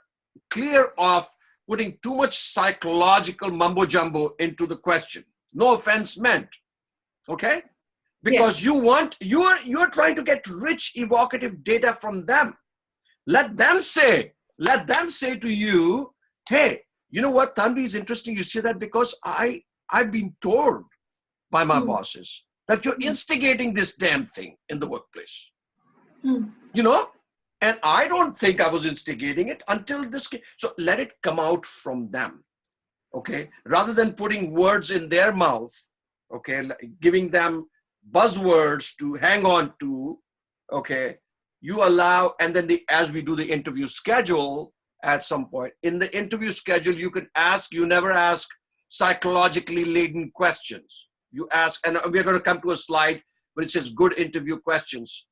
clear of putting too much psychological mumbo jumbo into the question. No offense meant, okay? Because you're trying to get rich evocative data from them. Let them say to you, hey, you know what, Tanvi, is interesting you say that, because I've been told by my bosses that you're instigating this damn thing in the workplace. You know? And I don't think I was instigating it until this case. So let it come out from them, okay? Rather than putting words in their mouth, okay, giving them buzzwords to hang on to, okay? You allow, and then as we do the interview schedule at some point, in the interview schedule, you never ask psychologically laden questions. You ask, and we're going to come to a slide where it says good interview questions.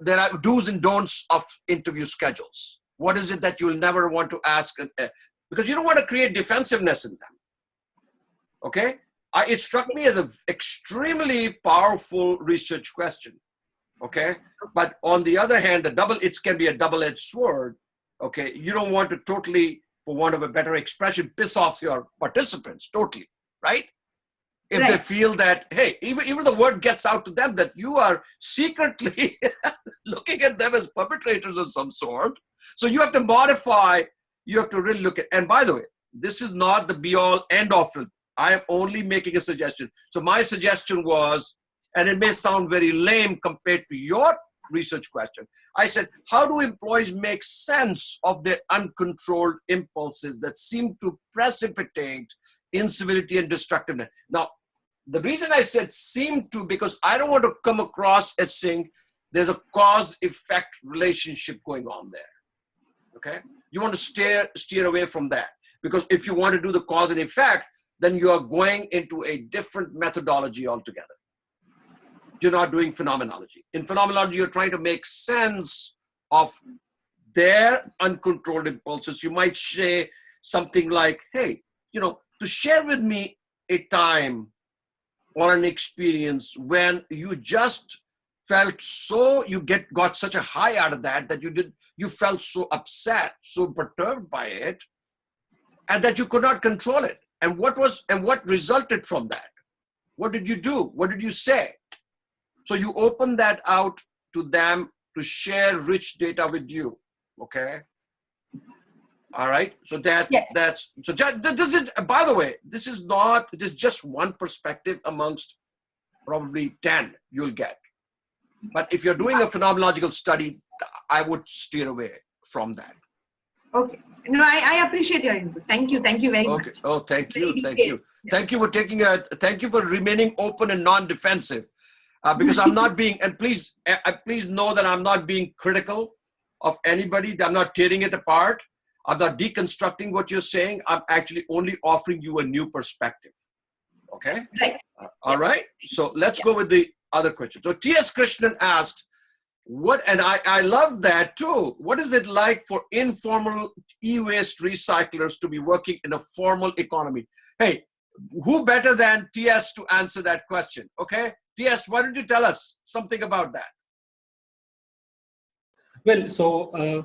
There are do's and don'ts of interview schedules. What is it that you'll never want to ask? Because you don't want to create defensiveness in them. Okay? It struck me as an extremely powerful research question. Okay? But on the other hand, it can be a double-edged sword. Okay? You don't want to totally, for want of a better expression, piss off your participants totally, right? If they feel that, hey, even the word gets out to them that you are secretly looking at them as perpetrators of some sort. So you have to modify, you have to really look at, and by the way, this is not the be all end of it. I am only making a suggestion. So my suggestion was, and it may sound very lame compared to your research question. I said, how do employees make sense of their uncontrolled impulses that seem to precipitate incivility and destructiveness? Now, the reason I said seem to, because I don't want to come across as saying there's a cause-effect relationship going on there, okay? You want to steer away from that, because if you want to do the cause and effect, then you are going into a different methodology altogether. You're not doing phenomenology. In phenomenology, you're trying to make sense of their uncontrolled impulses. You might say something like, hey, you know, to share with me a time or an experience when you just felt so, got such a high out of that you felt so upset, so perturbed by it, and that you could not control it. And what resulted from that? What did you do? What did you say? So you open that out to them to share rich data with you, okay? All right, so that's, so does it, by the way, this is just one perspective amongst probably 10 you'll get. But if you're doing a phenomenological study, I would steer away from that. Okay. No, I appreciate your input. Thank you. Thank you very much. Oh, thank you. Thank you. Thank you for thank you for remaining open and non-defensive. Because I'm not being, and please know that I'm not being critical of anybody. I'm not tearing it apart. I'm not deconstructing what you're saying. I'm actually only offering you a new perspective. Okay? Right. All right. So let's go with the other question. So T.S. Krishnan asked, and I love that too. What is it like for informal e-waste recyclers to be working in a formal economy? Hey, who better than T.S. to answer that question? Okay? T.S., why don't you tell us something about that? Well, so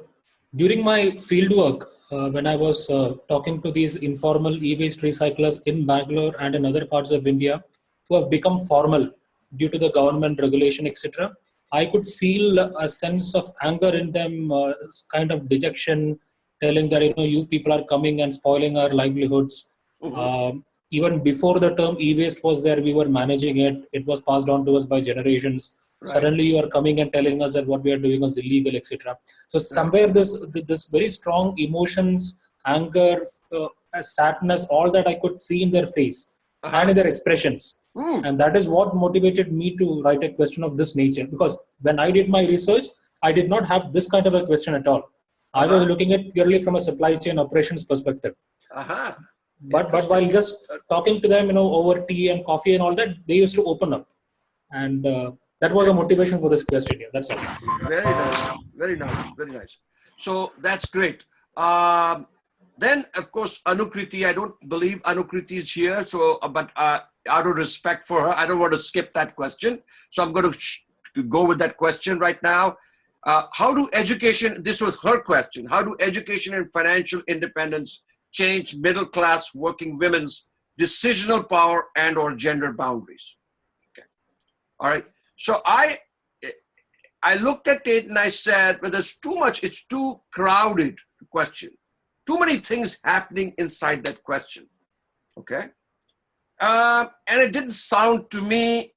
during my field work, when I was talking to these informal e-waste recyclers in Bangalore and in other parts of India who have become formal due to the government regulation, etc., I could feel a sense of anger in them, kind of dejection, telling that, you know, you people are coming and spoiling our livelihoods. Mm-hmm. Even before the term e-waste was there, we were managing it. It was passed on to us by generations. Right. Suddenly you are coming and telling us that what we are doing is illegal, etc. So somewhere this very strong emotions, anger, sadness, all that I could see in their face and in their expressions. And that is what motivated me to write a question of this nature. Because when I did my research, I did not have this kind of a question at all. I was looking at purely from a supply chain operations perspective. But while just talking to them, you know, over tea and coffee and all that, they used to open up. And that was a motivation for this question here. That's all. Very nice. Very nice. Very nice. So that's great. Then, of course, Anukriti, I don't believe Anukriti is here. So, but out of respect for her, I don't want to skip that question. So I'm going to go with that question right now. How do education, this was her question, how do education and financial independence change middle-class working women's decisional power and or gender boundaries? Okay. All right. So I looked at it and I said, well, there's too much, it's too crowded question. Too many things happening inside that question. Okay. And it didn't sound to me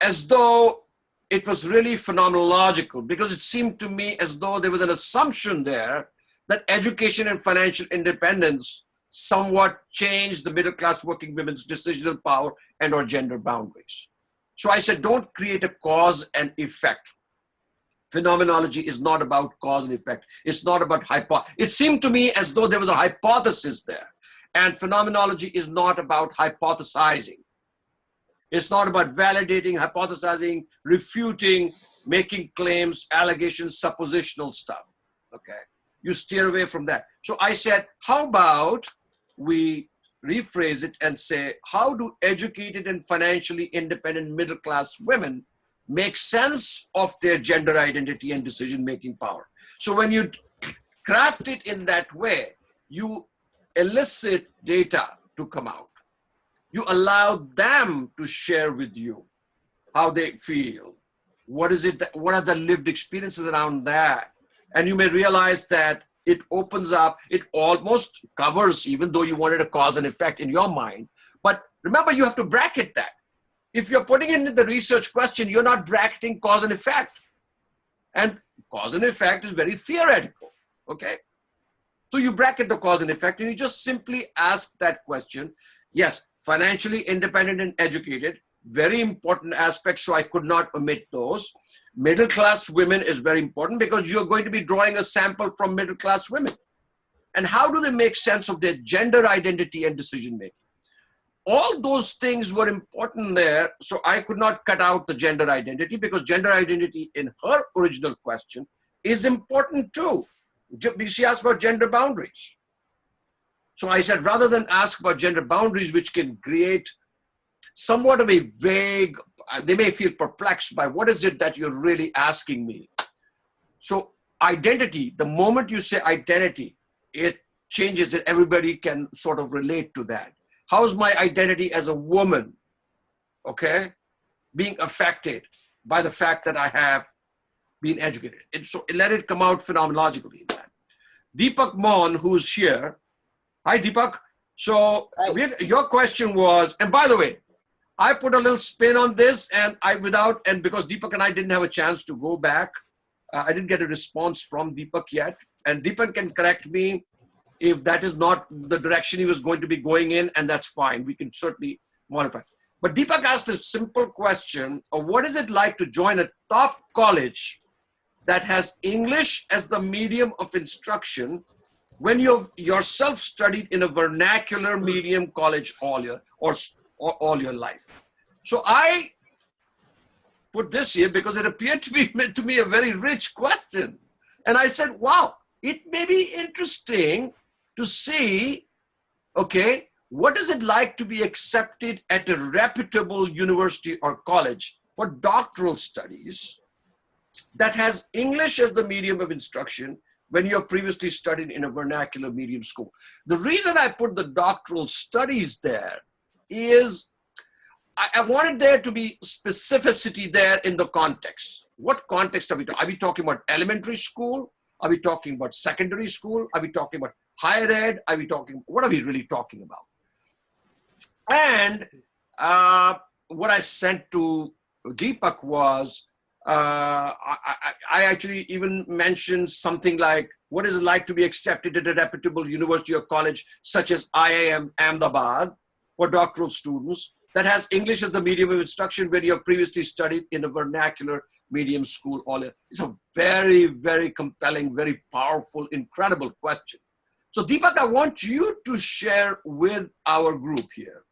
as though it was really phenomenological, because it seemed to me as though there was an assumption there that education and financial independence somewhat changed the middle-class working women's decisional power and or gender boundaries. So I said, don't create a cause and effect. Phenomenology is not about cause and effect. It's not about it seemed to me as though there was a hypothesis there. And phenomenology is not about hypothesizing. It's not about validating, hypothesizing, refuting, making claims, allegations, suppositional stuff. Okay. You steer away from that. So I said, how about we rephrase it and say, how do educated and financially independent middle-class women make sense of their gender identity and decision-making power? So when you craft it in that way, you elicit data to come out. You allow them to share with you how they feel. What is it? What are the lived experiences around that? And you may realize that it opens up, it almost covers, even though you wanted a cause and effect in your mind. But remember, you have to bracket that. if you're putting it in the research question, you're not bracketing cause and effect. And cause and effect is very theoretical, okay? So you bracket the cause and effect and you just simply ask that question. Yes, financially independent and educated, very important aspects, so I could not omit those. Middle class women is very important because you're going to be drawing a sample from middle class women. And how do they make sense of their gender identity and decision making? All those things were important there, so I could not cut out the gender identity because gender identity in her original question is important too. She asked about gender boundaries. So I said, rather than ask about gender boundaries, which can create somewhat of a vague, they may feel perplexed by what is it that you're really asking me. So identity, the moment you say identity, it changes it. Everybody can sort of relate to that. How's my identity as a woman, okay, being affected by the fact that I have been educated? And so let it come out phenomenologically. Deepak Mohan, who's here. Hi, Deepak. So your question was, and by the way, I put a little spin on this and because Deepak and I didn't have a chance to go back, I didn't get a response from Deepak yet. And Deepak can correct me if that is not the direction he was going to be going in, and that's fine. We can certainly modify. But Deepak asked a simple question of what is it like to join a top college that has English as the medium of instruction when you've yourself studied in a vernacular medium college all your life. So I put this here because it appeared to be meant to be a very rich question. And I said, wow, it may be interesting to see, okay, what is it like to be accepted at a reputable university or college for doctoral studies that has English as the medium of instruction when you have previously studied in a vernacular medium school. The reason I put the doctoral studies there is I wanted there to be specificity there in the context. What context are we talking? Are we talking about elementary school? Are we talking about secondary school? Are we talking about higher ed? What are we really talking about? And what I sent to Deepak was, I actually even mentioned something like, what is it like to be accepted at a reputable university or college such as IIM-Ahmedabad for doctoral students that has English as the medium of instruction where you have previously studied in a vernacular medium school? It's a very, very compelling, very powerful, incredible question. So Deepak, I want you to share with our group here.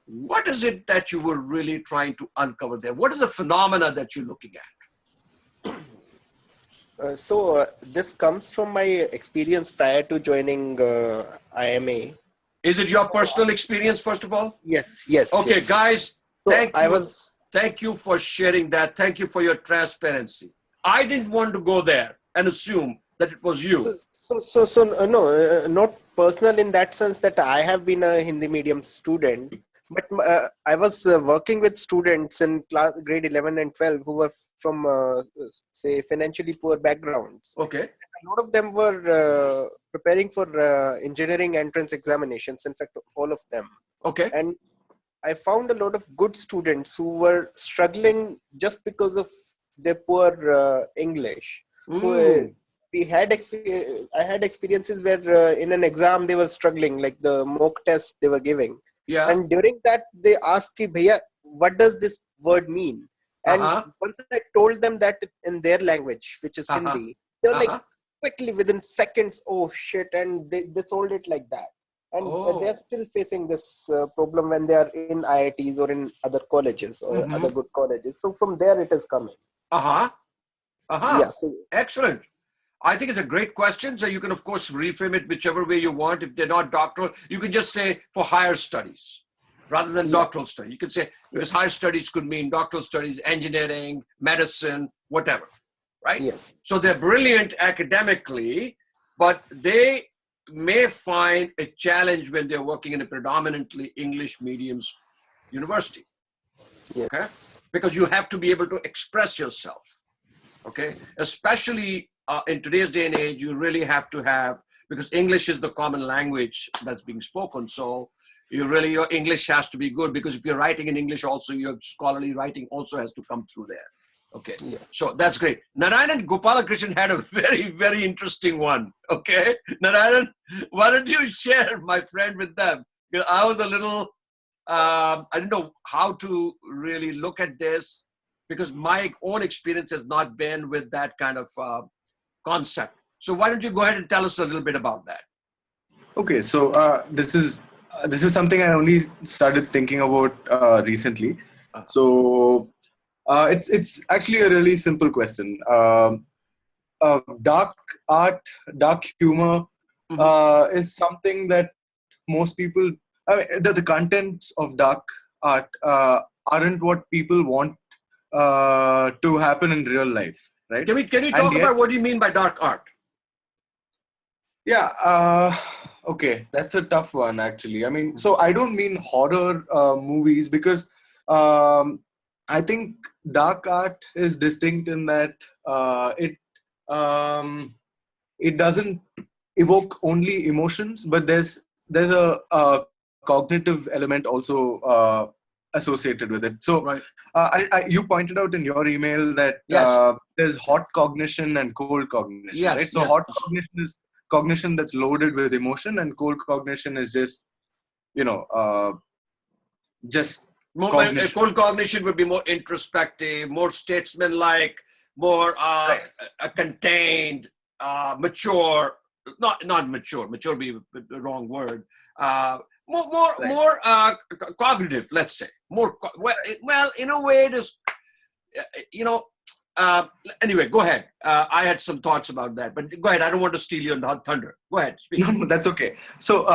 What is it that you were really trying to uncover there? What is the phenomena that you're looking at? This comes from my experience prior to joining IMA. Is it your personal experience, first of all? Yes. Okay, yes. guys, thank you for sharing that. Thank you for your transparency. I didn't want to go there and assume that it was you. No, not personal in that sense that I have been a Hindi medium student, but I was working with students in grade 11 and 12 who were from, say, financially poor backgrounds. Okay. A lot of them were preparing for engineering entrance examinations, in fact, all of them. Okay. And I found a lot of good students who were struggling just because of their poor English. So I had experiences where in an exam they were struggling, like the mock test they were giving. Yeah. And during that they asked, Bhaiya, what does this word mean? And once I told them that in their language, which is Hindi, they were like quickly within seconds, oh shit, and they solved it like that. And they're still facing this problem when they are in IITs or in other colleges or other good colleges. So from there it is coming. Yeah, so excellent. I think it's a great question. So you can, of course, reframe it whichever way you want. If they're not doctoral, you can just say for higher studies rather than doctoral study. You can say because higher studies could mean doctoral studies, engineering, medicine, whatever, right? Yes. So they're brilliant academically, but they may find a challenge when they're working in a predominantly English mediums university. Yes. Okay? Because you have to be able to express yourself. Okay, especially in today's day and age, you really have to have because English is the common language that's being spoken. So your English has to be good, because if you're writing in English also, your scholarly writing also has to come through there. Okay, yeah. So that's great. Narayanan Gopalakrishnan had a very, very interesting one. Okay, Narayanan, why don't you share, my friend, with them? Because I was a little, I didn't know how to really look at this, because my own experience has not been with that kind of concept. So why don't you go ahead and tell us a little bit about that? Okay, so this is something I only started thinking about recently. So it's actually a really simple question. Dark art, dark humor is something that most people, the contents of dark art aren't what people want to happen in real life, right? Can you talk about what do you mean by dark art? Yeah, okay, that's a tough one actually. I mean, so I don't mean horror movies, because I think dark art is distinct in that it doesn't evoke only emotions, but there's a cognitive element also associated with it. So right. You pointed out in your email that there's hot cognition and cold cognition, right? So hot cognition is cognition that's loaded with emotion, and cold cognition is just, just cognition. Cold cognition would be more introspective, more statesman-like, more contained, mature. Not mature. Mature would be the wrong word. More cognitive, let's say. More well, in a way, it is. Anyway, go ahead. I had some thoughts about that, but go ahead. I don't want to steal your thunder. Go ahead, speak. No, that's okay. So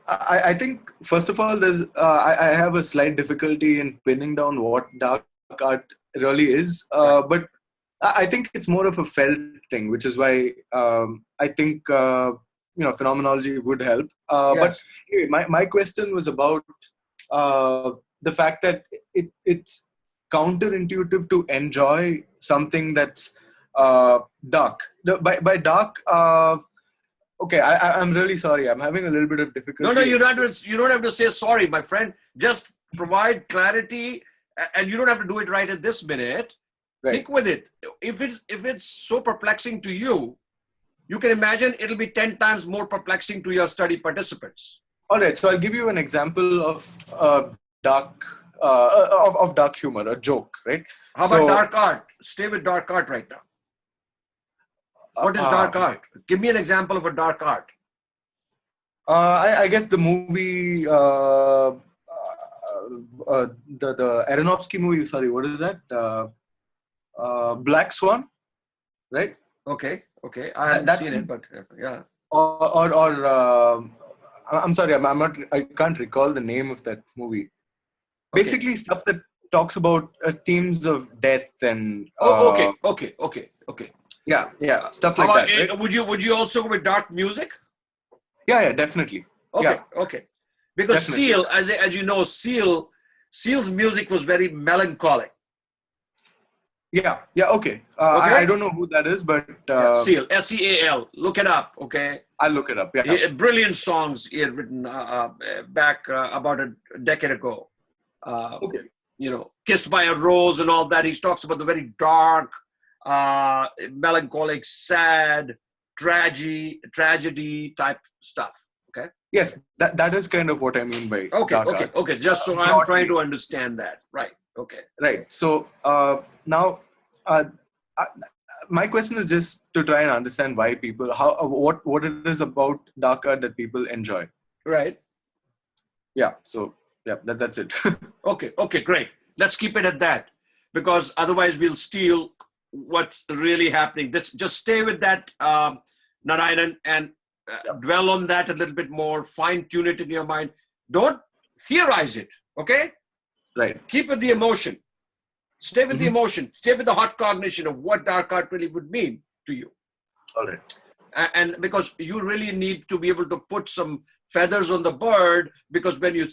I think, first of all, there's I have a slight difficulty in pinning down what dark art really is, but I think it's more of a felt thing, which is why I think phenomenology would help. But anyway, my question was about the fact that it's counterintuitive to enjoy something that's dark. By dark, okay, I'm really sorry. I'm having a little bit of difficulty. No, you don't have to say sorry, my friend. Just provide clarity, and you don't have to do it right at this minute. Right. Think with it. If it's so perplexing to you, you can imagine it'll be 10 times more perplexing to your study participants. All right. So I'll give you an example of dark humor, a joke, right? How about dark art? Stay with dark art right now. What is dark art? Give me an example of a dark art. I guess the movie, the Aronofsky movie. Sorry, what is that? Black Swan, right? Okay. I haven't seen it, but yeah. Or I'm sorry, I can't recall the name of that movie. Okay. Basically, stuff that talks about themes of death and. Okay. Yeah, stuff like that. Right? Would you also go with dark music? Yeah, definitely. Okay. Because definitely. Seal, as you know, Seal's music was very melancholic. Yeah, okay. I don't know who that is, but Seal, SEAL. Look it up, okay? I'll look it up. Yeah. Brilliant songs he had written back about a decade ago. Okay. Kissed by a Rose and all that. He talks about the very dark, melancholic, sad, tragedy type stuff. Okay. Yes, that is kind of what I mean by dark art. Okay. Just so I'm trying to understand that. Right. Okay. Right. So now, my question is just to try and understand why people, what it is about dark art that people enjoy. Right. Yeah. So that's it. Okay. Great. Let's keep it at that, because otherwise we'll steal what's really happening. Just stay with that, Narayanan, and dwell on that a little bit more. Fine tune it in your mind. Don't theorize it. Okay. Right. Keep with the emotion. Stay with the emotion. Stay with the hot cognition of what dark art really would mean to you. All right. And because you really need to be able to put some feathers on the bird, because when you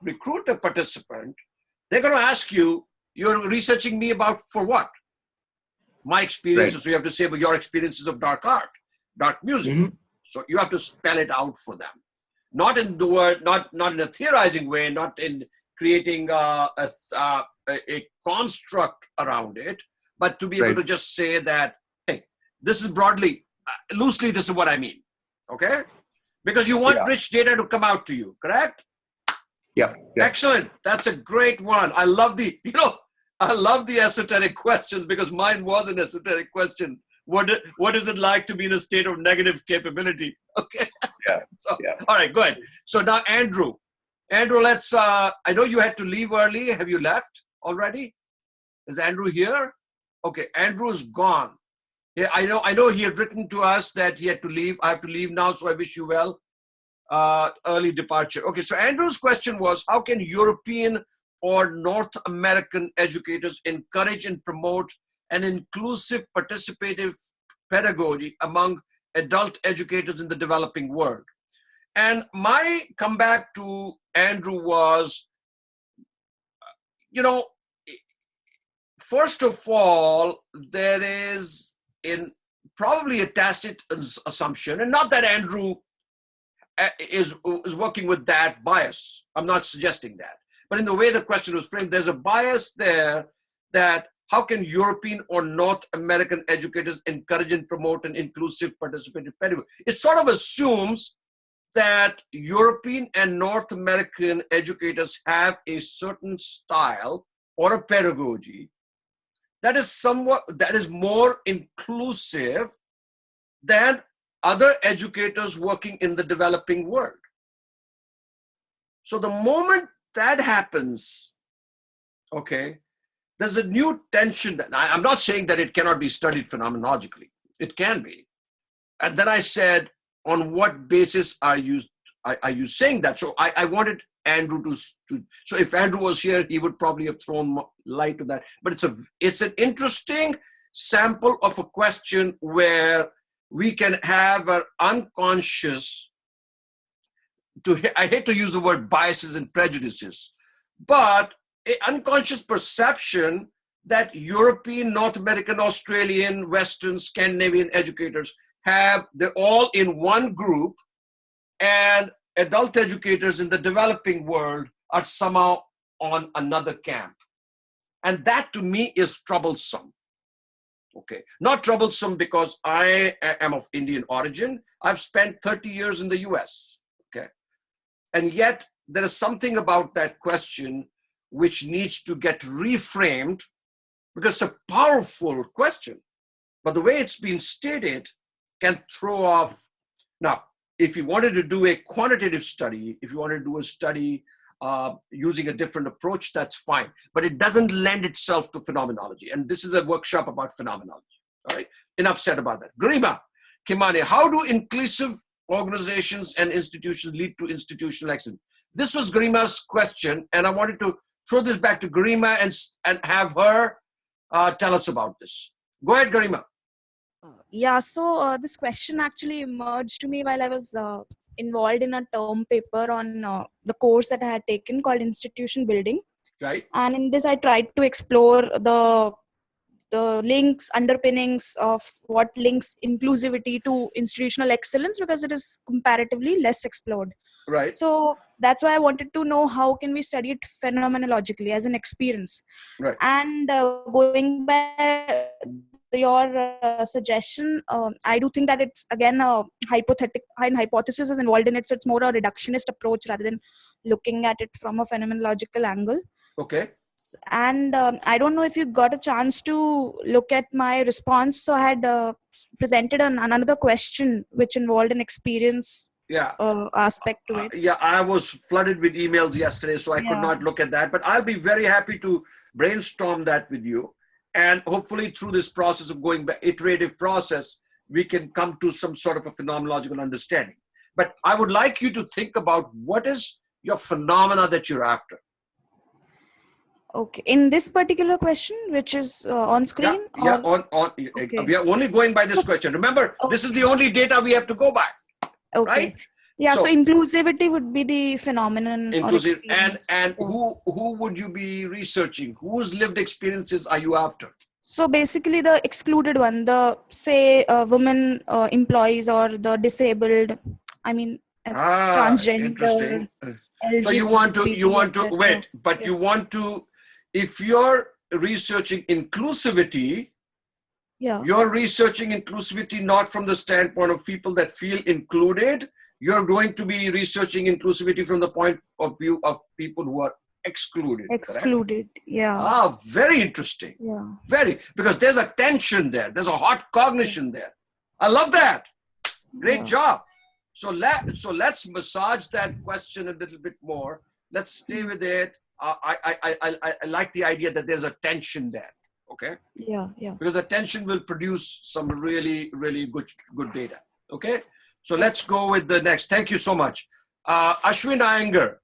recruit a participant, they're going to ask you, you're researching me for what? My experiences. Right. So you have to say about your experiences of dark art, dark music. So you have to spell it out for them. Not in the word, not in a theorizing way, not in creating a construct around it, but to be able to just say that, hey, this is broadly, loosely, this is what I mean. Okay? Because you want rich data to come out to you, correct? Yeah. Excellent. That's a great one. I love the esoteric questions, because mine was an esoteric question. What is it like to be in a state of negative capability? Okay. Yeah. All right, go ahead. So now, Andrew, let's, I know you had to leave early. Have you left already? Is Andrew here? Okay, Andrew's gone. Yeah, I know he had written to us that he had to leave. I have to leave now, so I wish you well. Early departure. Okay, so Andrew's question was, how can European or North American educators encourage and promote an inclusive participative pedagogy among adult educators in the developing world? And my comeback to Andrew was, first of all, there is probably a tacit assumption, and not that Andrew is working with that bias. I'm not suggesting that. But in the way the question was framed, there's a bias there that how can European or North American educators encourage and promote an inclusive participative pedagogy? It sort of assumes that European and North American educators have a certain style or a pedagogy that is more inclusive than other educators working in the developing world. So the moment that happens, okay, there's a new tension that I'm not saying that it cannot be studied phenomenologically. It can be. And then I said, on what basis are you saying that? So I wanted Andrew to, so if Andrew was here, he would probably have thrown light to that. But it's an interesting sample of a question where we can have an unconscious, I hate to use the word biases and prejudices, but an unconscious perception that European, North American, Australian, Western, Scandinavian educators they're all in one group, and adult educators in the developing world are somehow on another camp. And that to me is troublesome. Okay, not troublesome because I am of Indian origin. I've spent 30 years in the US, okay? And yet there is something about that question which needs to get reframed, because it's a powerful question. But the way it's been stated can throw off. Now, if you wanted to do a quantitative study, if you wanted to do a study using a different approach, that's fine. But it doesn't lend itself to phenomenology. And this is a workshop about phenomenology. All right, enough said about that. Garima Kimani, how do inclusive organizations and institutions lead to institutional excellence? This was Garima's question, and I wanted to throw this back to Garima and have her tell us about this. Go ahead, Garima. Yeah, so this question actually emerged to me while I was involved in a term paper on the course that I had taken called Institution Building. Right. And in this, I tried to explore the links, underpinnings of what links inclusivity to institutional excellence, because it is comparatively less explored. Right. So that's why I wanted to know how can we study it phenomenologically as an experience. Right. And going by your suggestion, I do think that it's again a hypothesis is involved in it, so it's more a reductionist approach rather than looking at it from a phenomenological angle. Okay. And I don't know if you got a chance to look at my response. So I had presented another question which involved an experience aspect to it. Yeah, I was flooded with emails yesterday, so I could not look at that. But I'll be very happy to brainstorm that with you. And hopefully through this process of going back, iterative process, we can come to some sort of a phenomenological understanding. But I would like you to think about what is your phenomena that you're after. Okay. In this particular question, which is on screen? Okay. We are only going by this question. Remember, this is the only data we have to go by. Okay. Right? Yeah, so inclusivity would be the phenomenon. And who would you be researching? Whose lived experiences are you after? So basically the excluded one, the say women employees or the disabled, I mean transgender, Interesting. So you want to LGBT, etc. wait, but Yeah. you want to, if you're researching inclusivity, Yeah. you're researching inclusivity not from the standpoint of people that feel included. You're going to be researching inclusivity from the point of view of people who are excluded. Excluded. Correct? Yeah. Ah, very interesting. Yeah. Very, because there's a tension there. There's a hot cognition there. I love that. Great job. So let's massage that question a little bit more. Let's stay with it. I like the idea that there's a tension there. Okay. Yeah. Yeah. Because the tension will produce some really, really good data. Okay. So let's go with the next. Thank you so much. Ashwin Iyengar.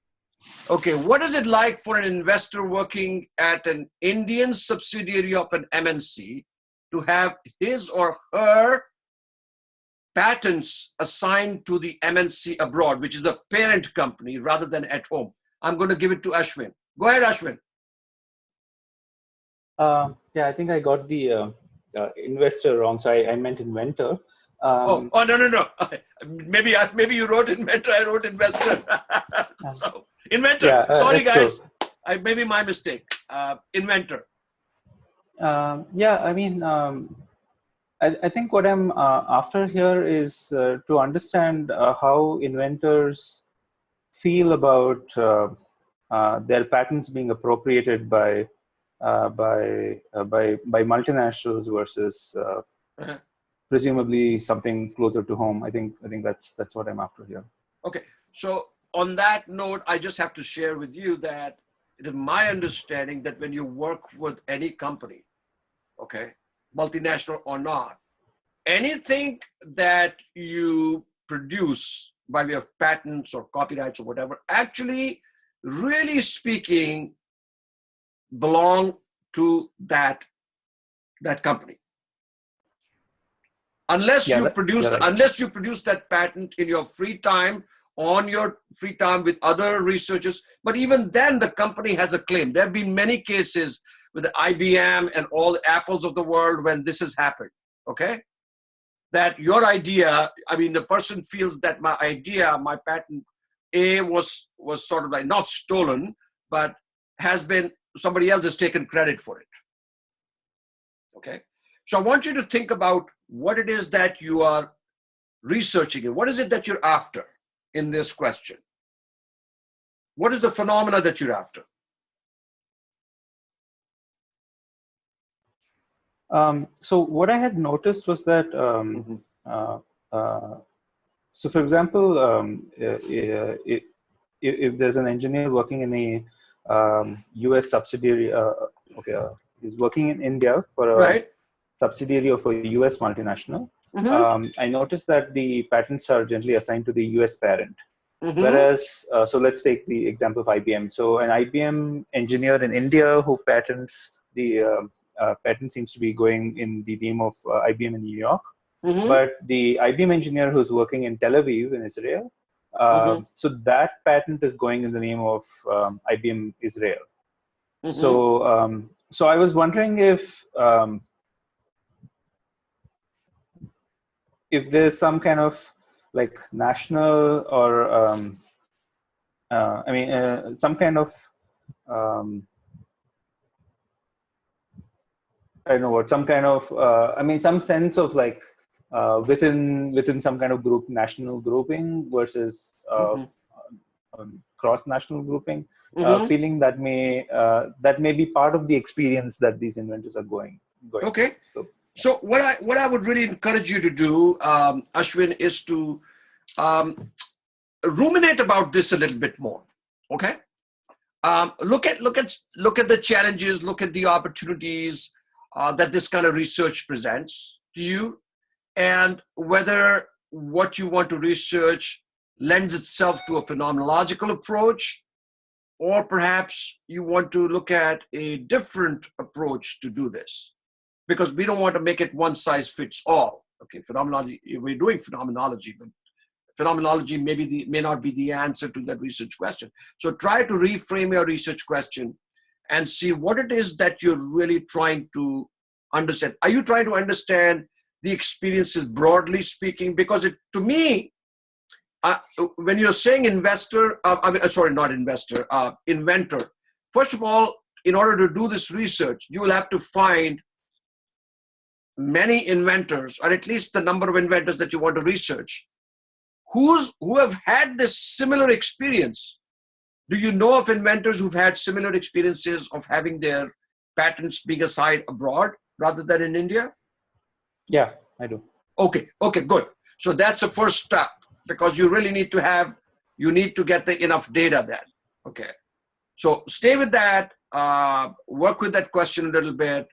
Okay. What is it like for an investor working at an Indian subsidiary of an MNC to have his or her patents assigned to the MNC abroad, which is a parent company rather than at home? I'm going to give it to Ashwin. Go ahead, Ashwin. Yeah, I think I got the investor wrong. So I meant inventor. No. Maybe you wrote inventor. I wrote investor. So inventor. Yeah, sorry, guys. Cool. Maybe my mistake. Inventor. Yeah, I mean, I think what I'm after here is to understand how inventors feel about their patents being appropriated by multinationals versus presumably something closer to home. I think that's what I'm after here. Okay. So on that note, I just have to share with you that it is my understanding that when you work with any company, okay, multinational or not, anything that you produce by way of patents or copyrights or whatever, actually, really speaking, belong to that company. Unless you produce that patent in your free time, on your free time with other researchers, but even then the company has a claim. There have been many cases with the IBM and all the Apples of the world when this has happened, okay? That your idea, I mean, the person feels that my idea, my patent, was sort of like not stolen, but has been, somebody else has taken credit for it, okay? So I want you to think about what it is that you are researching and what is it that you're after in this question. What is the phenomena that you're after? So what I had noticed was that, so for example, if there's an engineer working in a US subsidiary, he's working in India for a subsidiary of a US multinational, I noticed that the patents are generally assigned to the US parent. Whereas, so let's take the example of IBM. So an IBM engineer in India who patents the patent seems to be going in the name of IBM in New York. But the IBM engineer who's working in Tel Aviv in Israel, so that patent is going in the name of IBM Israel. So I was wondering if there's some kind of like national or some kind of I don't know what, some kind of some sense of like within some kind of group, national grouping versus cross-national grouping, feeling that may be part of the experience that these inventors are going. Okay. So what I would really encourage you to do, Ashwin, is to ruminate about this a little bit more. Okay. Look at the challenges, look at the opportunities that this kind of research presents to you, and whether what you want to research lends itself to a phenomenological approach, or perhaps you want to look at a different approach to do this, because we don't want to make it one size fits all. Okay, phenomenology, we're doing phenomenology, but phenomenology may not be the answer to that research question. So try to reframe your research question and see what it is that you're really trying to understand? Are you trying to understand the experiences broadly speaking? Because to me, when you're saying inventor, first of all, in order to do this research, you will have to find many inventors, or at least the number of inventors that you want to research, who have had this similar experience. Do you know of inventors who've had similar experiences of having their patents being assigned abroad rather than in India? Yeah, I do. Okay, good. So that's the first step, because you really need to get enough data then. Okay. So stay with that, work with that question a little bit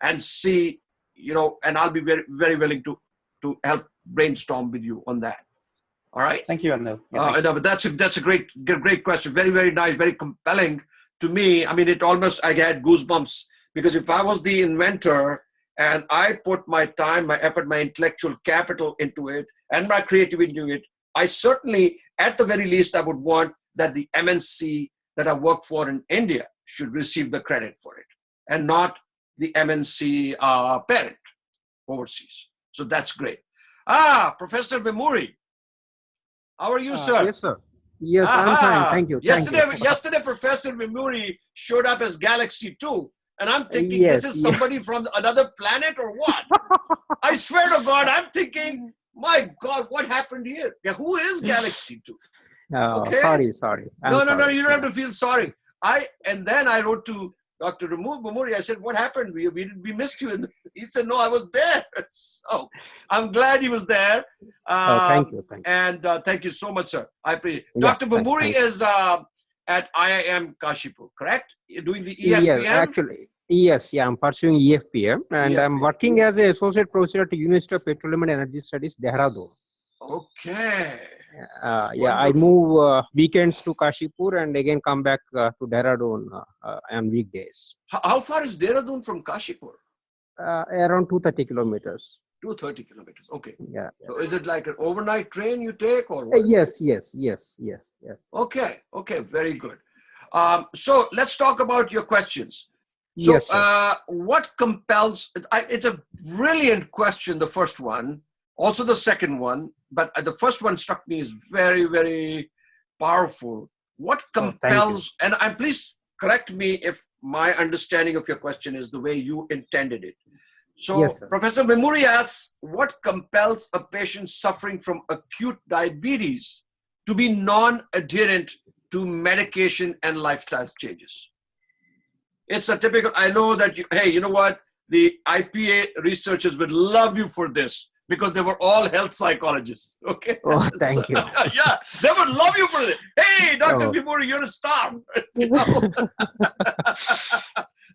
and see, and I'll be very, very willing to help brainstorm with you on that. All right. Thank you, Anil. No, but that's a great question. Very, very nice, very compelling to me. I mean, I had goosebumps, because if I was the inventor and I put my time, my effort, my intellectual capital into it and my creativity into it, I certainly, at the very least, I would want that the MNC that I work for in India should receive the credit for it, and not the MNC parent overseas. So that's great. Professor Vemuri, how are you, sir? Yes, sir. Yes, I'm fine. Thank you. Yesterday, Professor Vemuri showed up as Galaxy 2, and I'm thinking, this is somebody from another planet or what? I swear to God, I'm thinking, my God, what happened here? Yeah, who is Galaxy 2? Okay? Sorry. No, you don't have to feel sorry. And then I wrote to Dr. Vemuri, I said, what happened? We missed you. And he said, no, I was there. So I'm glad he was there. Thank you. And thank you so much, sir. I appreciate it. Dr. Vemuri is at IIM-Kashipur, correct? You're doing the EFPM? Yes, actually. Yes, I'm pursuing EFPM, and I'm working as an associate professor at the University of Petroleum and Energy Studies, Dehradun. Okay. I move weekends to Kashipur and again come back to Dehradun on weekdays. How far is Dehradun from Kashipur? Around 230 kilometers. 230 kilometers. Okay. Yeah. So is it like an overnight train you take, or what? Yes. Okay. Very good. So let's talk about your questions. So yes, what compels? It's a brilliant question, the first one. Also the second one, but the first one struck me as very, very powerful. What compels, and please correct me if my understanding of your question is the way you intended it. So yes, Professor Vemuri asks, what compels a patient suffering from acute diabetes to be non-adherent to medication and lifestyle changes? It's a typical, I know that you know what? The IPA researchers would love you for this, because they were all health psychologists. Okay. Oh, thank you. Yeah, they would love you for it. Hey, Dr. Vemuri, you're a star.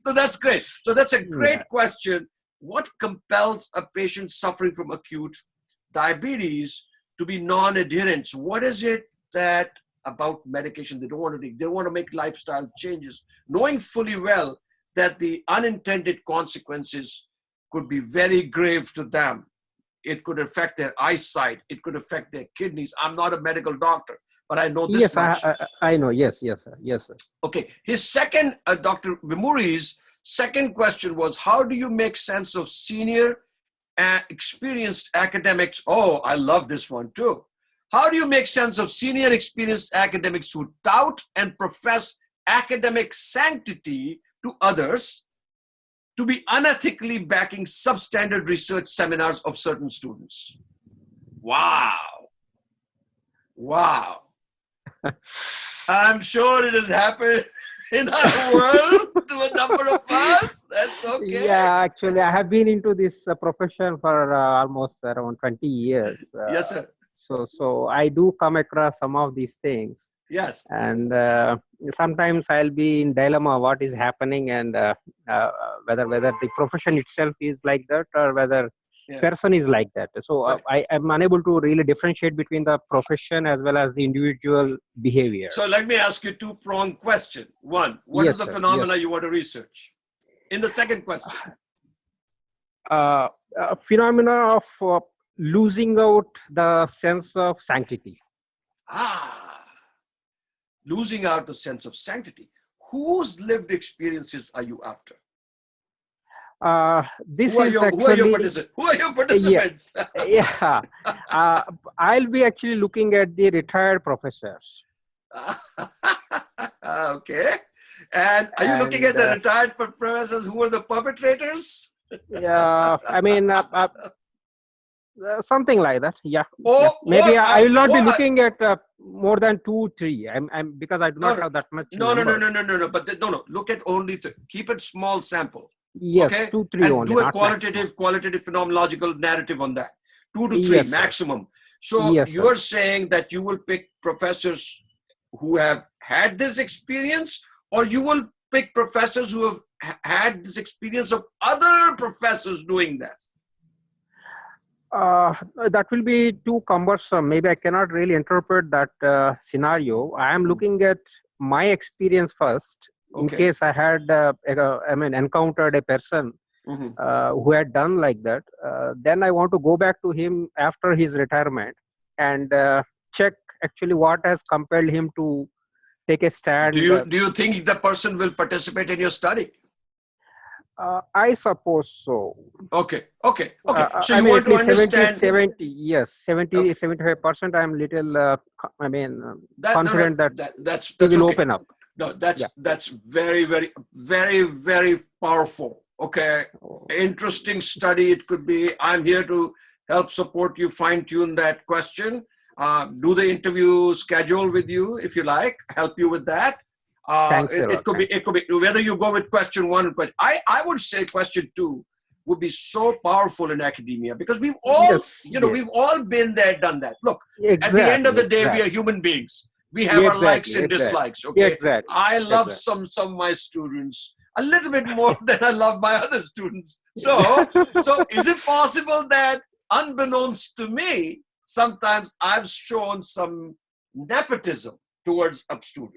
So that's great. So that's a great question. What compels a patient suffering from acute diabetes to be non-adherent? So what is it that about medication they don't want to take? They want to make lifestyle changes, knowing fully well that the unintended consequences could be very grave to them. It could affect their eyesight. It could affect their kidneys. I'm not a medical doctor, but I know this much. I know. Yes, sir. Okay. His second, Dr. Vemuri's second question was, how do you make sense of senior experienced academics? Oh, I love this one too. How do you make sense of senior experienced academics who tout and profess academic sanctity to others to be unethically backing substandard research seminars of certain students? Wow. I'm sure it has happened in our world to a number of us. That's okay. Yeah, actually, I have been into this profession for almost around 20 years. Yes, sir. So I do come across some of these things. Yes. And sometimes I'll be in dilemma what is happening, and whether the profession itself is like that, or whether person is like that. So I am unable to really differentiate between the profession as well as the individual behavior. So let me ask you two-pronged question. One, what is the phenomena you want to research? In the second question. Phenomena of losing out the sense of sanctity. Losing out the sense of sanctity. Whose lived experiences are you after? This who are is your, actually who are your participants? yeah. I'll be actually looking at the retired professors. Okay. And are you looking at the retired professors who are the perpetrators? Yeah, I mean, something like that. Yeah. Maybe Or I will not be looking at more than 2, 3. I'm because I do not have that much. No. But no. Look at only keep it small sample. Yes, okay? 2, 3 and only. do a qualitative phenomenological narrative on that. 2 to 3 yes, maximum. Sir. So yes, you're sir. saying that you will pick professors who have had this experience, or you will pick professors who have had this experience of other professors doing that? That will be too cumbersome. Maybe I cannot really interpret that scenario. I am looking at my experience first. In case I had, encountered a person who had done like that, then I want to go back to him after his retirement and check actually what has compelled him to take a stand. Do you think the person will participate in your study? I suppose so. Okay. So you want to understand 70, yes, 75%. I'm little, confident that's he will okay. open up. No, that's very, very, very, very powerful. Okay. Interesting study. It could be. I'm here to help support you, fine tune that question. Do the interview schedule with you if you like. Help you with that. It could be whether you go with question 1 or I would say question 2 would be so powerful in academia, because we've all we've all been there, done that. Look, at the end of the day, we are human beings. We have our likes and dislikes. Okay. I love some of my students a little bit more than I love my other students. So is it possible that unbeknownst to me, sometimes I've shown some nepotism towards a student?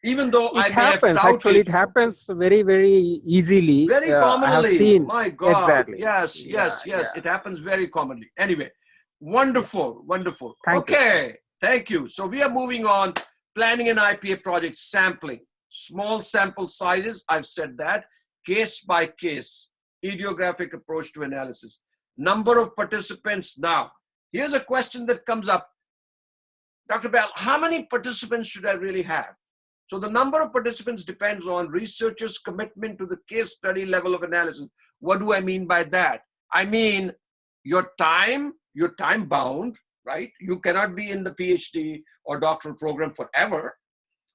Even though I may have doubted. Actually, it happens very, very easily. Very commonly. I have seen. My God. Exactly. Yes. It happens very commonly. Anyway, wonderful. Thank you. So we are moving on. Planning an IPA project, sampling. Small sample sizes, I've said that. Case by case. Idiographic approach to analysis. Number of participants. Now, here's a question that comes up. Dr. Bell, how many participants should I really have? So the number of participants depends on researchers' commitment to the case study level of analysis. What do I mean by that? I mean, you're time bound, right? You cannot be in the PhD or doctoral program forever.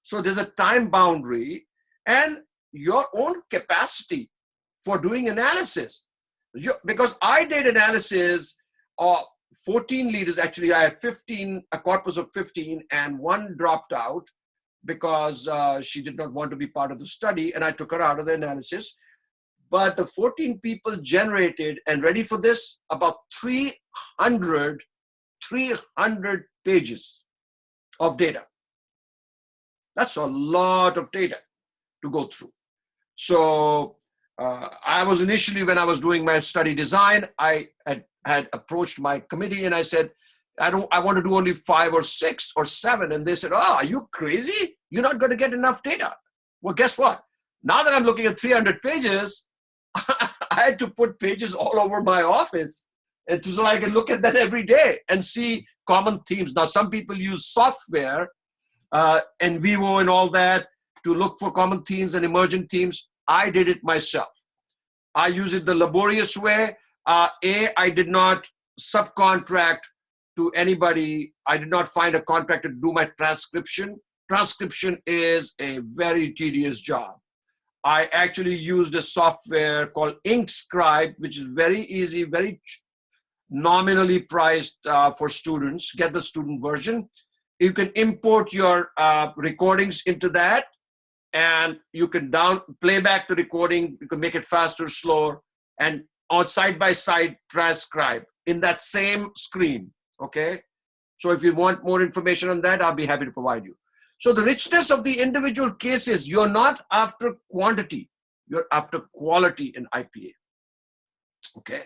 So there's a time boundary and your own capacity for doing analysis. Because I did analysis of 14 leaders. Actually, I had 15, a corpus of 15, and 1 dropped out because she did not want to be part of the study, and I took her out of the analysis. But the 14 people generated, and ready for this, about 300 pages of data. That's a lot of data to go through. So I was initially, when I was doing my study design, I had approached my committee and I said, I want to do only 5 or 6 or 7. And they said, oh, are you crazy? You're not going to get enough data. Well, guess what? Now that I'm looking at 300 pages, I had to put pages all over my office so I can look at that every day and see common themes. Now, some people use software and Vivo and all that to look for common themes and emergent themes. I did it myself. I use it the laborious way. I did not subcontract to anybody. I did not find a contractor to do my transcription. Transcription is a very tedious job. I actually used a software called InkScribe, which is very easy, very nominally priced for students. Get the student version. You can import your recordings into that, and you can play back the recording. You can make it faster, slower, and on side-by-side transcribe in that same screen. Okay, so if you want more information on that, I'll be happy to provide you. So the richness of the individual cases, you're not after quantity, you're after quality in IPA. Okay,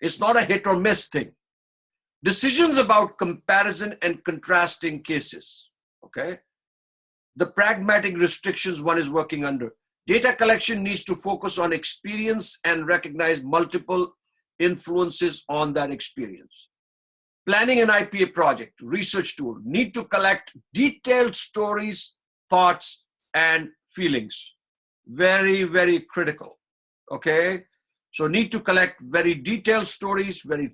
it's not a hit or miss thing. Decisions about comparison and contrasting cases. Okay, the pragmatic restrictions one is working under. Data collection needs to focus on experience and recognize multiple influences on that experience. Planning an IPA project, research tool, need to collect detailed stories, thoughts, and feelings. Very, very critical, okay? So need to collect very detailed stories, very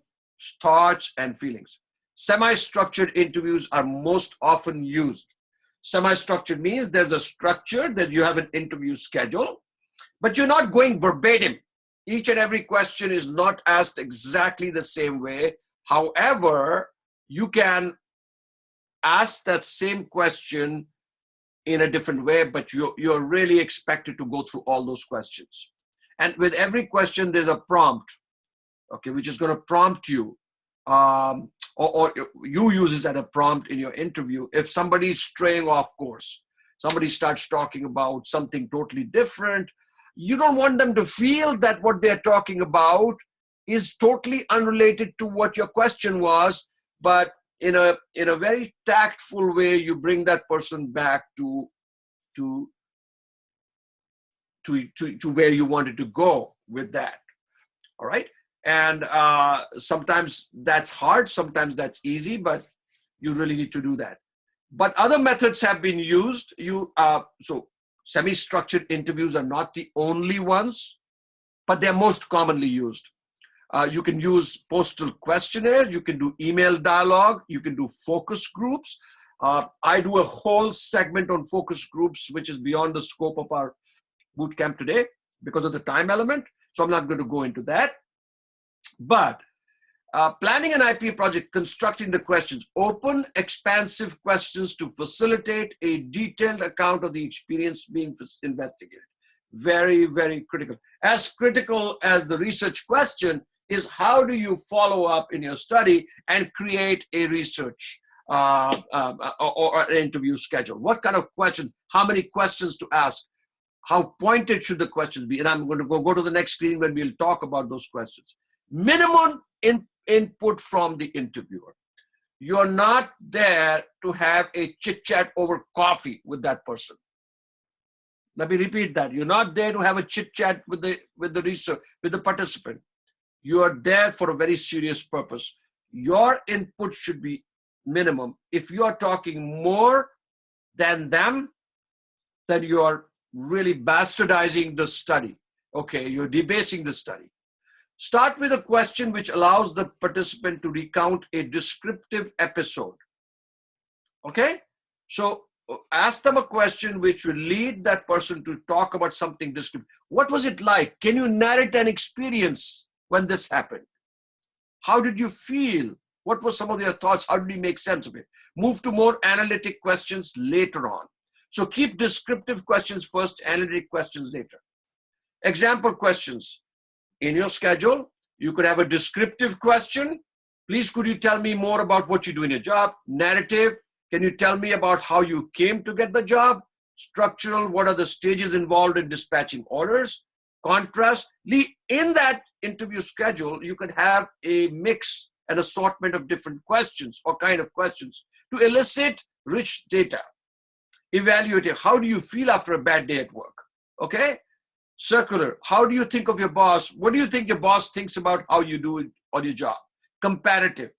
thoughts, and feelings. Semi-structured interviews are most often used. Semi-structured means there's a structure that you have an interview schedule, but you're not going verbatim. Each and every question is not asked exactly the same way. However, you can ask that same question in a different way, but you're really expected to go through all those questions. And with every question, there's a prompt, okay, which is going to prompt you, or you use it as a prompt in your interview. If somebody's straying off course, somebody starts talking about something totally different, you don't want them to feel that what they're talking about is totally unrelated to what your question was, but in a very tactful way, you bring that person back to where you wanted to go with that. All right. And sometimes that's hard, sometimes that's easy, but you really need to do that. But other methods have been used. So semi-structured interviews are not the only ones, but they're most commonly used. You can use postal questionnaires, you can do email dialogue, you can do focus groups. I do a whole segment on focus groups, which is beyond the scope of our bootcamp today because of the time element. So I'm not going to go into that. But planning an IPA project, constructing the questions, open, expansive questions to facilitate a detailed account of the experience being investigated. Very, very critical. As critical as the research question is, how do you follow up in your study and create a research or an interview schedule? What kind of questions, how many questions to ask? How pointed should the questions be? And I'm going to go to the next screen when we'll talk about those questions. Minimum input from the interviewer. You're not there to have a chit chat over coffee with that person. Let me repeat that. You're not there to have a chit chat with the research, with the participant. You are there for a very serious purpose. Your input should be minimum. If you are talking more than them, then you are really bastardizing the study. Okay, you're debasing the study. Start with a question which allows the participant to recount a descriptive episode. Okay, so ask them a question which will lead that person to talk about something descriptive. What was it like? Can you narrate an experience when this happened? How did you feel? What were some of your thoughts? How did you make sense of it? Move to more analytic questions later on. So keep descriptive questions first, analytic questions later. Example questions. In your schedule, you could have a descriptive question. Please, could you tell me more about what you do in your job? Narrative. Can you tell me about how you came to get the job? Structural. What are the stages involved in dispatching orders? Contrast. In that interview schedule, you could have a mix, an assortment of different questions or kind of questions to elicit rich data. Evaluative. How do you feel after a bad day at work? Okay. Circular. How do you think of your boss? What do you think your boss thinks about how you do it on your job? Comparative.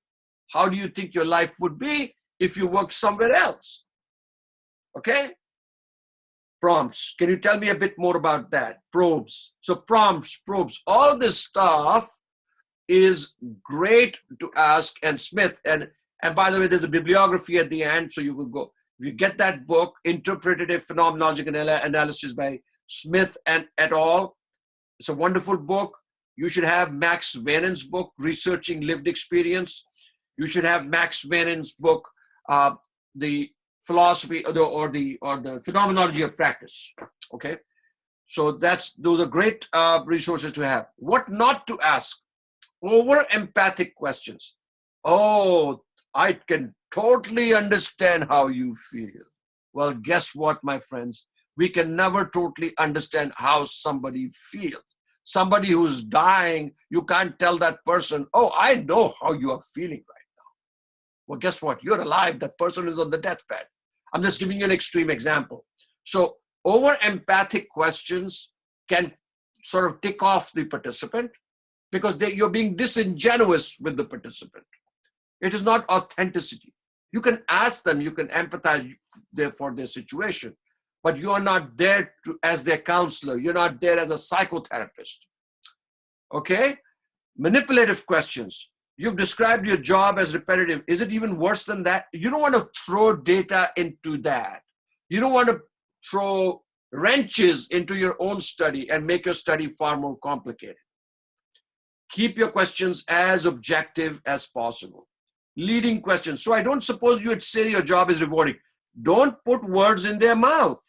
How do you think your life would be if you worked somewhere else? Okay. Prompts. Can you tell me a bit more about that? Probes. So prompts, probes, all this stuff is great to ask. And Smith, and by the way, there's a bibliography at the end, so you will go. If you get that book, Interpretative Phenomenological Analysis by Smith and et al. It's a wonderful book. You should have Max Vannen's book, Researching Lived Experience. You should have Max Vannen's book, The Philosophy or the Phenomenology of Practice. Okay, so those are great resources to have. What not to ask? Over empathic questions. Oh, I can totally understand how you feel. Well, guess what, my friends? We can never totally understand how somebody feels. Somebody who's dying, you can't tell that person, oh, I know how you are feeling right now. Well, guess what? You're alive. That person is on the deathbed. I'm just giving you an extreme example. So over empathic questions can sort of tick off the participant because you're being disingenuous with the participant. It is not authenticity. You can ask them, you can empathize for their situation, but you are not there as their counselor. You're not there as a psychotherapist. Okay? Manipulative questions. You've described your job as repetitive. Is it even worse than that? You don't want to throw data into that. You don't want to throw wrenches into your own study and make your study far more complicated. Keep your questions as objective as possible. Leading questions. So I don't suppose you would say your job is rewarding. Don't put words in their mouth.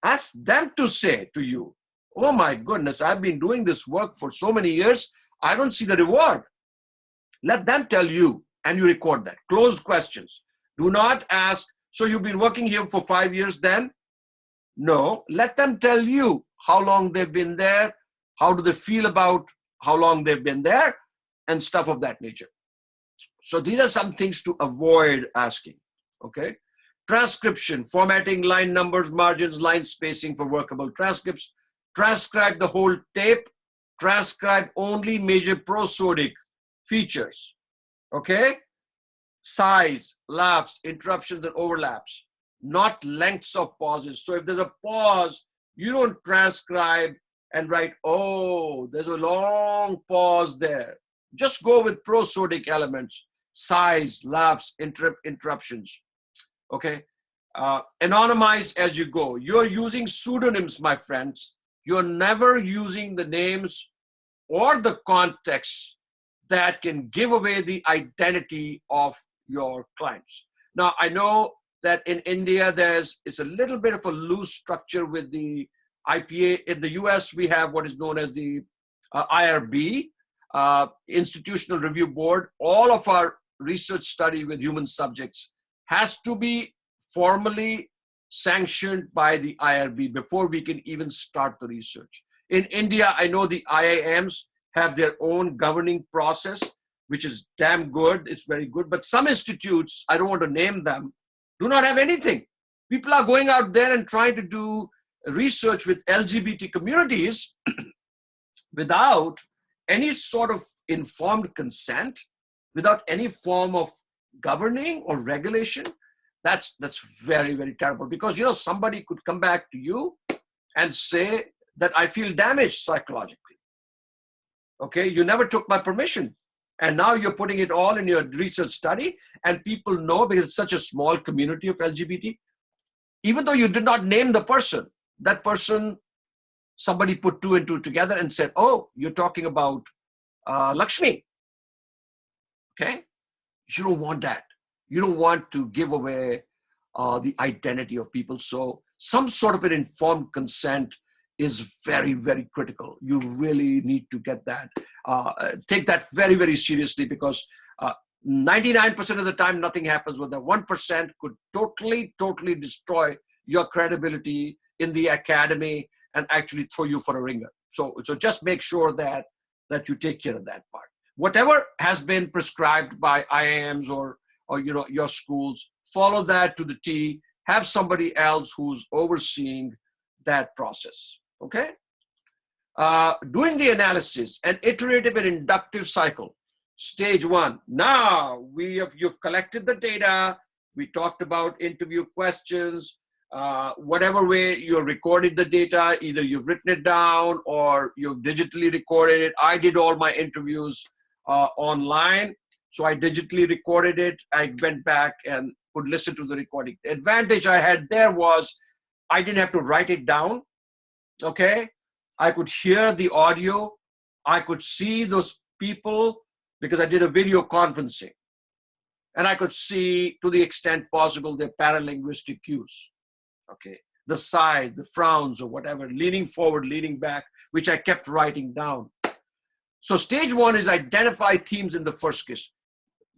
Ask them to say to you, oh my goodness, I've been doing this work for so many years. I don't see the reward. Let them tell you, and you record that. Closed questions. Do not ask, so you've been working here for 5 years then? No, let them tell you how long they've been there, how do they feel about how long they've been there, and stuff of that nature. So these are some things to avoid asking, okay? Transcription, formatting, line numbers, margins, line spacing for workable transcripts. Transcribe the whole tape. Transcribe only major prosodic features, okay? Size, laughs, interruptions, and overlaps, not lengths of pauses. So if there's a pause, you don't transcribe and write, oh, there's a long pause there. Just go with prosodic elements, size, laughs, interruptions, okay? Anonymize as you go. You're using pseudonyms, my friends. You're never using the names or the context that can give away the identity of your clients. Now, I know that in India, it's a little bit of a loose structure with the IPA. In the US, we have what is known as the IRB, Institutional Review Board. All of our research study with human subjects has to be formally sanctioned by the IRB before we can even start the research. In India, I know the IIMs have their own governing process, which is damn good. It's very good. But some institutes, I don't want to name them, do not have anything. People are going out there and trying to do research with LGBT communities without any sort of informed consent, without any form of governing or regulation. That's very, very terrible, because somebody could come back to you and say that I feel damaged psychologically. Okay, you never took my permission, and now you're putting it all in your research study, and people know, because it's such a small community of LGBT, even though you did not name the person, that person, somebody put two and two together and said, oh, you're talking about Lakshmi. Okay, you don't want that. You don't want to give away the identity of people. So some sort of an informed consent is very, very critical. You really need to get that, take that very, very seriously, because 99% of the time, nothing happens with that. 1% could totally, totally destroy your credibility in the academy and actually throw you for a ringer. So just make sure that you take care of that part. Whatever has been prescribed by IIMs or your schools, follow that to the T. Have somebody else who's overseeing that process. Okay. Doing the analysis, an iterative and inductive cycle. Stage one. Now you've collected the data. We talked about interview questions. Whatever way you recorded the data, either you've written it down or you've digitally recorded it. I did all my interviews online. So I digitally recorded it. I went back and could listen to the recording. The advantage I had there was I didn't have to write it down. Okay. I could hear the audio. I could see those people because I did a video conferencing. And I could see, to the extent possible, their paralinguistic cues. Okay. The sighs, the frowns, or whatever, leaning forward, leaning back, which I kept writing down. So stage one is identify themes in the first case.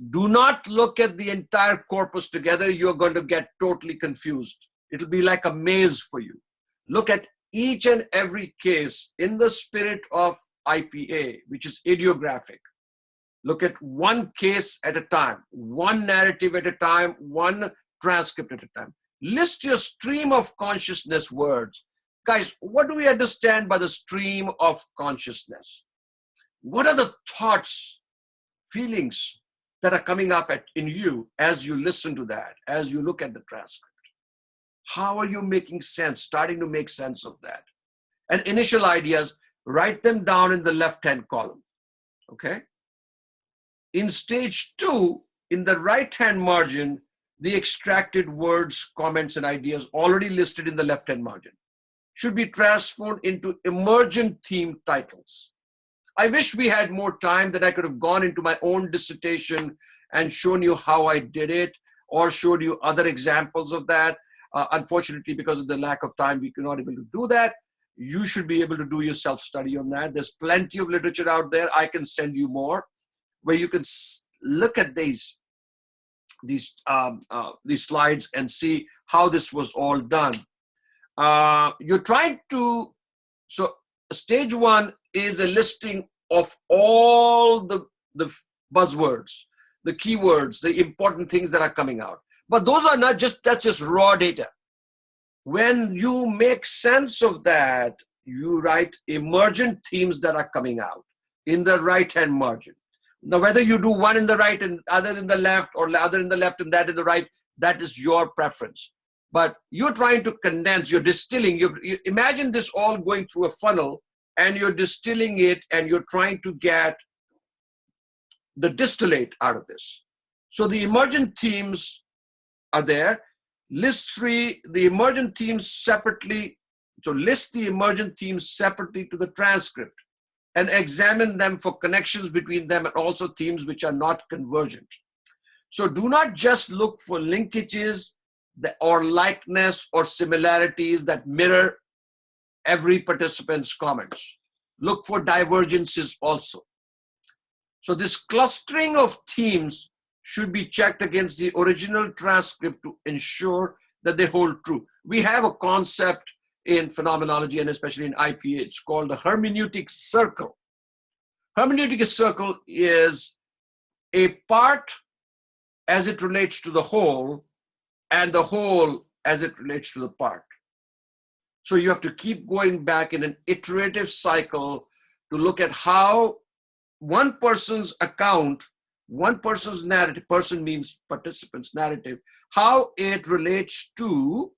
Do not look at the entire corpus together. You're going to get totally confused. It'll be like a maze for you. Look at each and every case in the spirit of IPA, which is idiographic. Look at one case at a time, one narrative at a time, one transcript at a time. list your stream of consciousness words. Guys, what do we understand by the stream of consciousness? What are the thoughts, feelings that are coming up in you as you listen to that, as you look at the transcript? How are you making sense, starting to make sense of that? And initial ideas, write them down in the left-hand column, okay? In stage 2, in the right-hand margin, the extracted words, comments, and ideas already listed in the left-hand margin should be transformed into emergent theme titles. I wish we had more time, that I could have gone into my own dissertation and shown you how I did it, or showed you other examples of that. Unfortunately, because of the lack of time, we cannot able to do that. You should be able to do your self-study on that. There's plenty of literature out there. I can send you more, where you can look at these slides and see how this was all done. You're trying to, so stage 1 is a listing of all the buzzwords, the keywords, the important things that are coming out. But those are not just, that's just raw data. When you make sense of that, you write emergent themes that are coming out in the right-hand margin. Now, whether you do one in the right and other in the left, or other in the left and that in the right, that is your preference. But you're trying to condense, you're distilling, you imagine this all going through a funnel, and you're distilling it, and you're trying to get the distillate out of this. So the emergent themes are there. List 3, the emergent themes separately. So list the emergent themes separately to the transcript and examine them for connections between them, and also themes which are not convergent. So do not just look for linkages or likeness or similarities that mirror every participant's comments. Look for divergences also. So this clustering of themes should be checked against the original transcript to ensure that they hold true. We have a concept in phenomenology, and especially in IPA, it's called the hermeneutic circle. Hermeneutic circle is a part as it relates to the whole, and the whole as it relates to the part. So you have to keep going back in an iterative cycle to look at how one person's account, one person's narrative, person means participant's narrative, how it relates to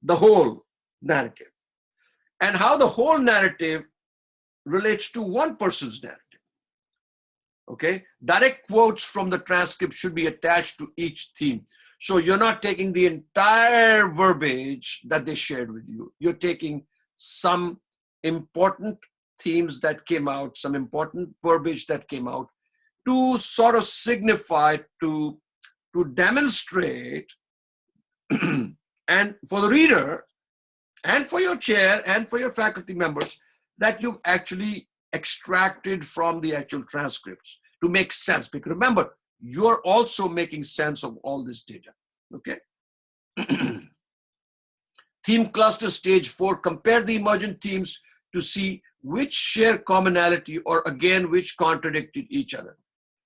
the whole narrative, and how the whole narrative relates to one person's narrative. Okay, direct quotes from the transcript should be attached to each theme. So you're not taking the entire verbiage that they shared with you. You're taking some important themes that came out, some important verbiage that came out, to sort of signify, to demonstrate, and for the reader, and for your chair, and for your faculty members, that you've actually extracted from the actual transcripts to make sense. Because remember, you're also making sense of all this data, okay? Theme cluster stage 4, compare the emergent themes to see which share commonality, or again, which contradicted each other.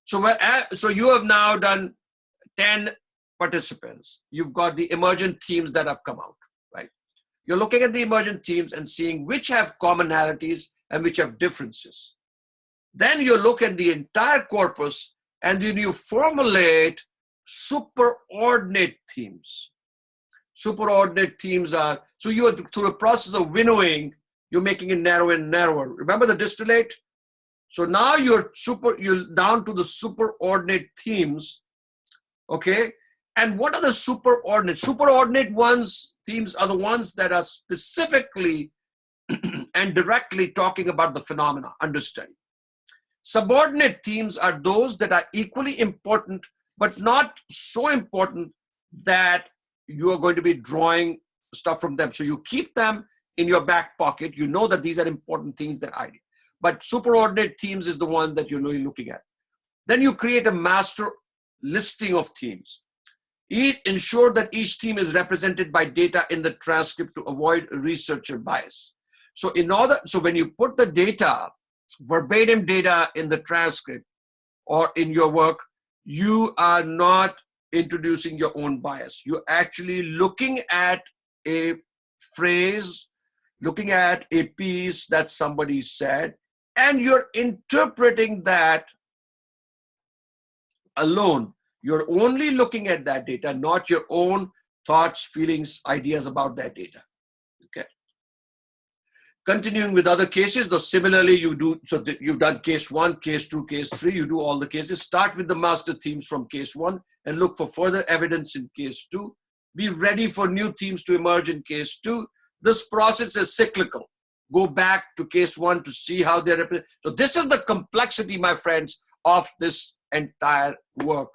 So you have now done 10 participants. You've got the emergent themes that have come out, right? You're looking at the emergent themes and seeing which have commonalities and which have differences. Then you look at the entire corpus, and then you formulate superordinate themes. Superordinate themes are, so you are through a process of winnowing, you're making it narrower and narrower. Remember the distillate? So now you're down to the superordinate themes, okay? And what are the superordinate? Superordinate themes are the ones that are specifically and directly talking about the phenomena under study. Subordinate themes are those that are equally important, but not so important that you are going to be drawing stuff from them. So you keep them in your back pocket. You know that these are important things that I did. But superordinate themes is the one that you're really looking at. Then you create a master listing of themes. Ensure that each theme is represented by data in the transcript to avoid researcher bias. So when you put the data, verbatim data in the transcript or in your work, you are not introducing your own bias. You're actually looking at a phrase, looking at a piece that somebody said, and you're interpreting that alone. You're only looking at that data, not your own thoughts, feelings, ideas about that data. Okay. Continuing with other cases, though similarly you do, so you've done case 1, case 2, case 3, you do all the cases. Start with the master themes from case 1 and look for further evidence in case 2. Be ready for new themes to emerge in case 2. This process is cyclical. Go back to case 1 to see how they're represented. So this is the complexity, my friends, of this entire work.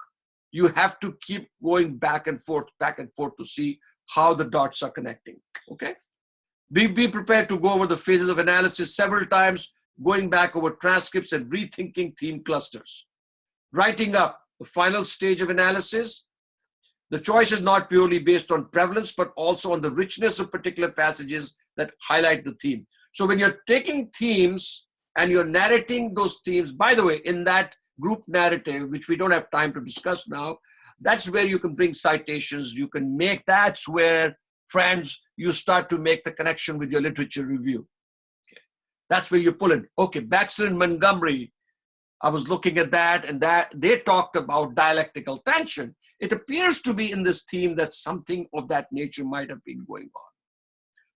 You have to keep going back and forth to see how the dots are connecting. Okay? Be prepared to go over the phases of analysis several times, going back over transcripts and rethinking theme clusters. Writing up the final stage of analysis. The choice is not purely based on prevalence, but also on the richness of particular passages that highlight the theme. So when you're taking themes and you're narrating those themes, by the way, in that group narrative, which we don't have time to discuss now, that's where you can bring citations. You can make, that's where, friends, you start to make the connection with your literature review. Okay. That's where you pull in. Okay, Baxter and Montgomery, I was looking at that, and that they talked about dialectical tension. It appears to be in this theme that something of that nature might have been going on.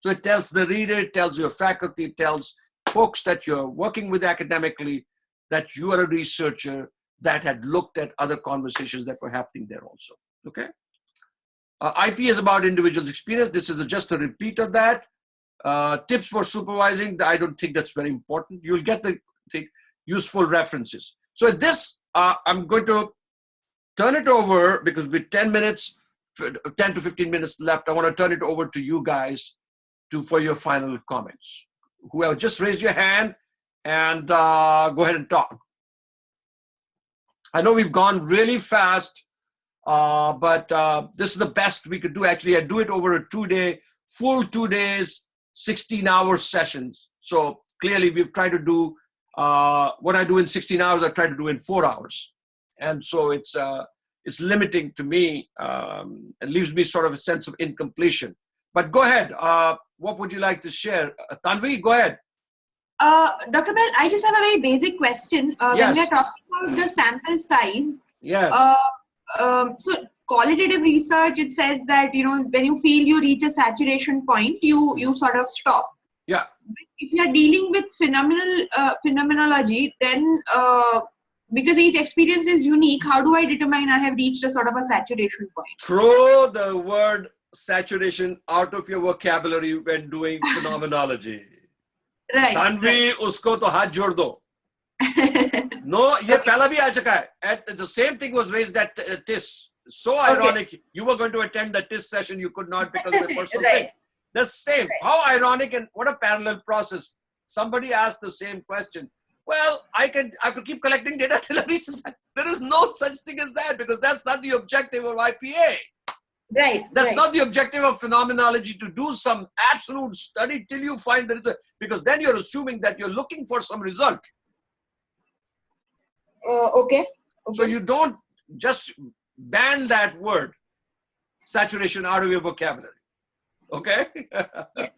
So it tells the reader, it tells your faculty, it tells folks that you're working with academically that you are a researcher that had looked at other conversations that were happening there also. Okay. IP is about individual's experience. This is just a repeat of that. Tips for supervising, I don't think that's very important. You'll get the useful references. So this, I'm going to turn it over because with 10 minutes, 10 to 15 minutes left, I want to turn it over to you guys for your final comments. Whoever, just raise your hand and go ahead and talk. I know we've gone really fast. But this is the best we could do. Actually, I do it over a 2-day, full 2 days, 16-hour sessions. So clearly we've tried to do what I do in 16 hours, I try to do in 4 hours. And so it's limiting to me. It leaves me sort of a sense of incompletion. But go ahead. What would you like to share? Tanvi, go ahead. Dr. Bell, I just have a very basic question. Yes. When we're talking about the sample size, yes. So qualitative research, it says that, you know, when you feel you reach a saturation point, you sort of stop. Yeah. If you are dealing with phenomenology, then because each experience is unique, how do I determine I have reached a sort of a saturation point? Throw the word saturation out of your vocabulary when doing phenomenology. Right. Tanvi, usko to haath jod do. No, ye pehla bhi aa chuka hai. The same thing was raised at TIS. So ironic. Okay. You were going to attend the TIS session, you could not because of a personal thing. The same. Right. How ironic and what a parallel process. Somebody asked the same question. Well, I have to keep collecting data till I reach a saturation. There is no such thing as that because that's not the objective of IPA. Right. That's not the objective of phenomenology, to do some absolute study till you find the result, because then you're assuming that you're looking for some result. Okay. So you don't just ban that word, saturation, out of your vocabulary. Okay? Yes.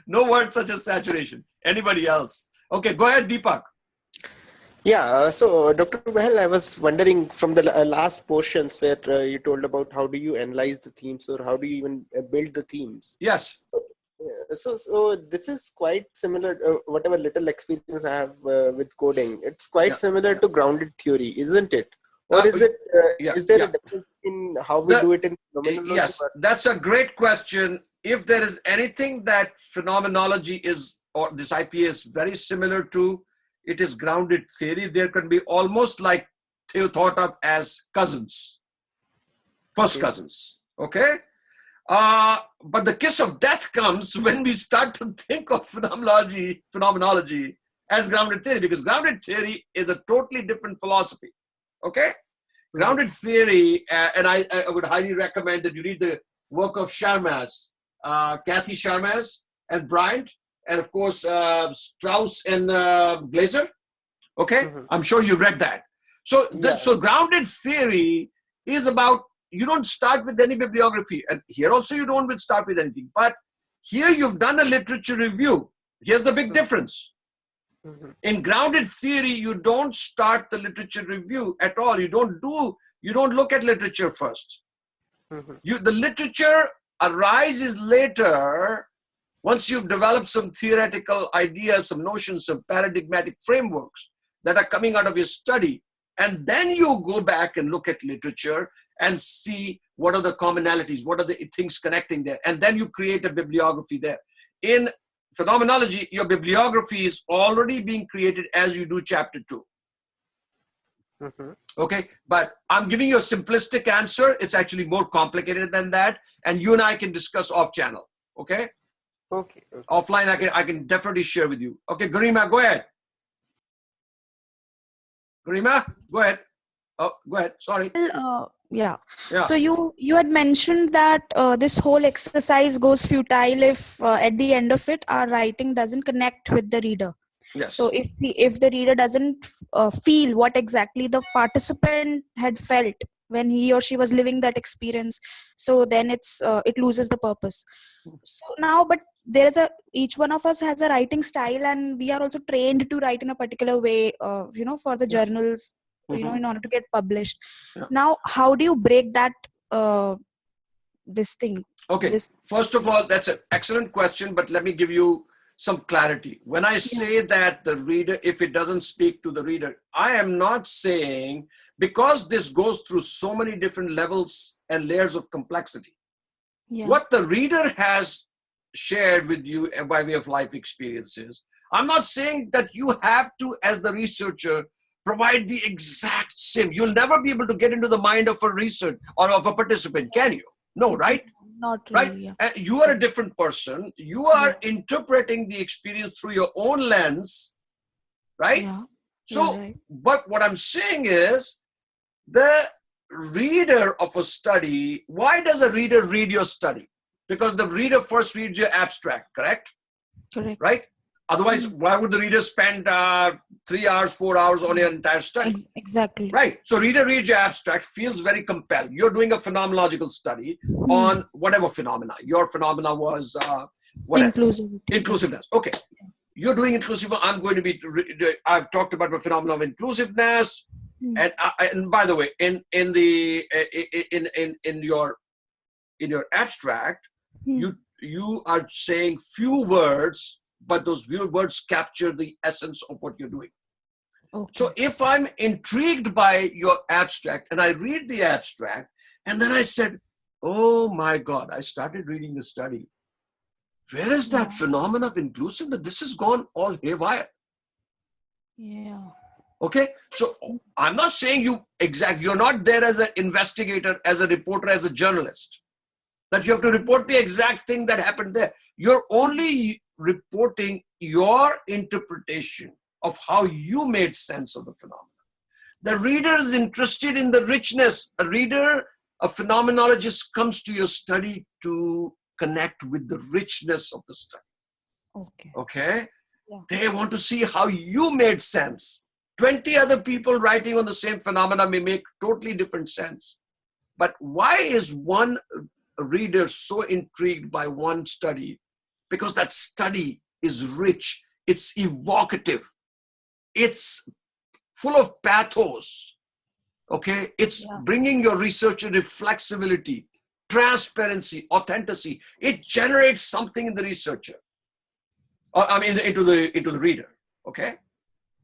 No word such as saturation. Anybody else? Okay, go ahead, Deepak. Yeah, so Dr. Bahal, I was wondering from the last portions where you told about how do you analyze the themes or how do you even build the themes. Yes. So this is quite similar, whatever little experience I have with coding, it's quite similar to grounded theory, isn't it? Or is it? Is there a difference in how we do it in phenomenology? Yes, that's a great question. If there is anything that phenomenology is, or this IPA is very similar to, it is grounded theory. There can be almost like thought of as cousins, first cousins. Okay. But the kiss of death comes when we start to think of phenomenology as grounded theory, because grounded theory is a totally different philosophy. Okay. Grounded theory, and I would highly recommend that you read the work of Sharmas, Kathy Sharmas and Bryant, and of course, Strauss and Glaser. Okay. I'm sure you've read that. So, so grounded theory is about you don't start with any bibliography. And here also you don't start with anything. But here you've done a literature review. Here's the big difference. In grounded theory, you don't start the literature review at all. You don't look at literature first. The literature arises later once you've developed some theoretical ideas, some notions, some paradigmatic frameworks that are coming out of your study. And then you go back and look at literature and see what are the commonalities, what are the things connecting there. And then you create a bibliography there. In phenomenology, your bibliography is already being created as you do chapter 2. Okay, but I'm giving you a simplistic answer. It's actually more complicated than that. And you and I can discuss off channel. Okay? Okay. Offline, I can definitely share with you. Okay, Garima, go ahead. Garima, go ahead. Oh, go ahead. Sorry. Yeah. So you had mentioned that this whole exercise goes futile if at the end of it our writing doesn't connect with the reader. Yes. So if the reader doesn't feel what exactly the participant had felt when he or she was living that experience, so then it loses the purpose. So now, but each one of us has a writing style, and we are also trained to write in a particular way, for the journals, in order to get published. Now, how do you break that this thing? Okay. First of all, that's an excellent question, but let me give you some clarity. When I say that the reader, if it doesn't speak to the reader, I am not saying, because this goes through so many different levels and layers of complexity. What the reader has shared with you by way of life experiences, I'm not saying that you have to, as the researcher, provide the exact same. You'll never be able to get into the mind of a researcher or of a participant, can you? No, right? Not really. Right? You are a different person. You are interpreting the experience through your own lens, right? But what I'm saying is, the reader of a study, why does a reader read your study? Because the reader first reads your abstract, correct? Correct. Right? Otherwise, why would the reader spend 3 hours, 4 hours on your entire study? Exactly. Right. So reader reads your abstract, feels very compelled. You're doing a phenomenological study on whatever phenomena. Your phenomena was inclusiveness. Okay. You're doing inclusive. I'm going to be. I've talked about the phenomenon of inclusiveness, and by the way, in your abstract, you are saying few words, but those few words capture the essence of what you're doing. Okay. So if I'm intrigued by your abstract and I read the abstract, and then I said, oh my God, I started reading the study. Where is that phenomenon of inclusiveness? This has gone all haywire. Yeah. Okay. So I'm not saying you're not there as an investigator, as a reporter, as a journalist, that you have to report the exact thing that happened there. You're only reporting your interpretation of how you made sense of the phenomenon. The reader is interested in the richness. A phenomenologist comes to your study to connect with the richness of the study. Okay? Yeah. They want to see how you made sense. 20 other people writing on the same phenomena may make totally different sense. But why is one reader so intrigued by one study? Because that study is rich, it's evocative, it's full of pathos, okay? It's bringing your researcher reflexibility, transparency, authenticity. It generates something in the researcher, into the reader, okay?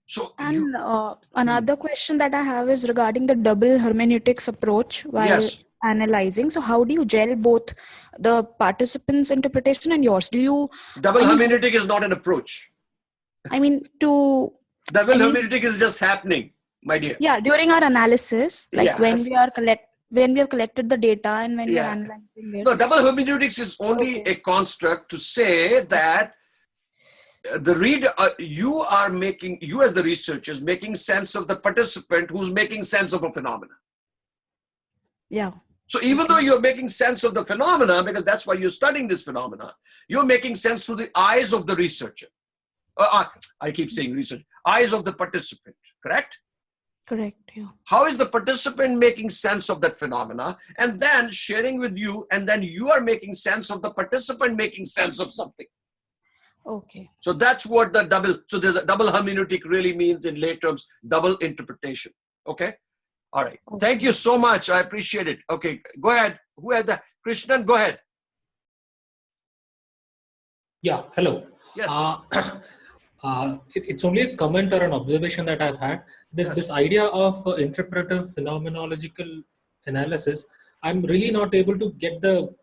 So another question that I have is regarding the double hermeneutics approach while analyzing. So how do you gel both the participants' interpretation and yours? Double hermeneutic is not an approach. Double hermeneutic is just happening, my dear. Yeah, during our analysis, when we have collected the data and when we are analyzing it. No, double hermeneutics is only a construct to say that the reader, you as the researcher is making sense of the participant who's making sense of a phenomena. Yeah. So even though you're making sense of the phenomena, because that's why you're studying this phenomena, you're making sense through the eyes of the researcher. I keep saying research. Eyes of the participant, correct? Correct. Yeah. How is the participant making sense of that phenomena, and then sharing with you, and then you are making sense of the participant making sense of something. Okay. So that's what the there's a double hermeneutic really means in lay terms, double interpretation. Okay. All right. Okay. Thank you so much. I appreciate it. Okay. Go ahead. Who had that? Krishnan, go ahead. Yeah. Hello. Yes. It's only a comment or an observation that I've had. This idea of interpretive phenomenological analysis, I'm really not able to get the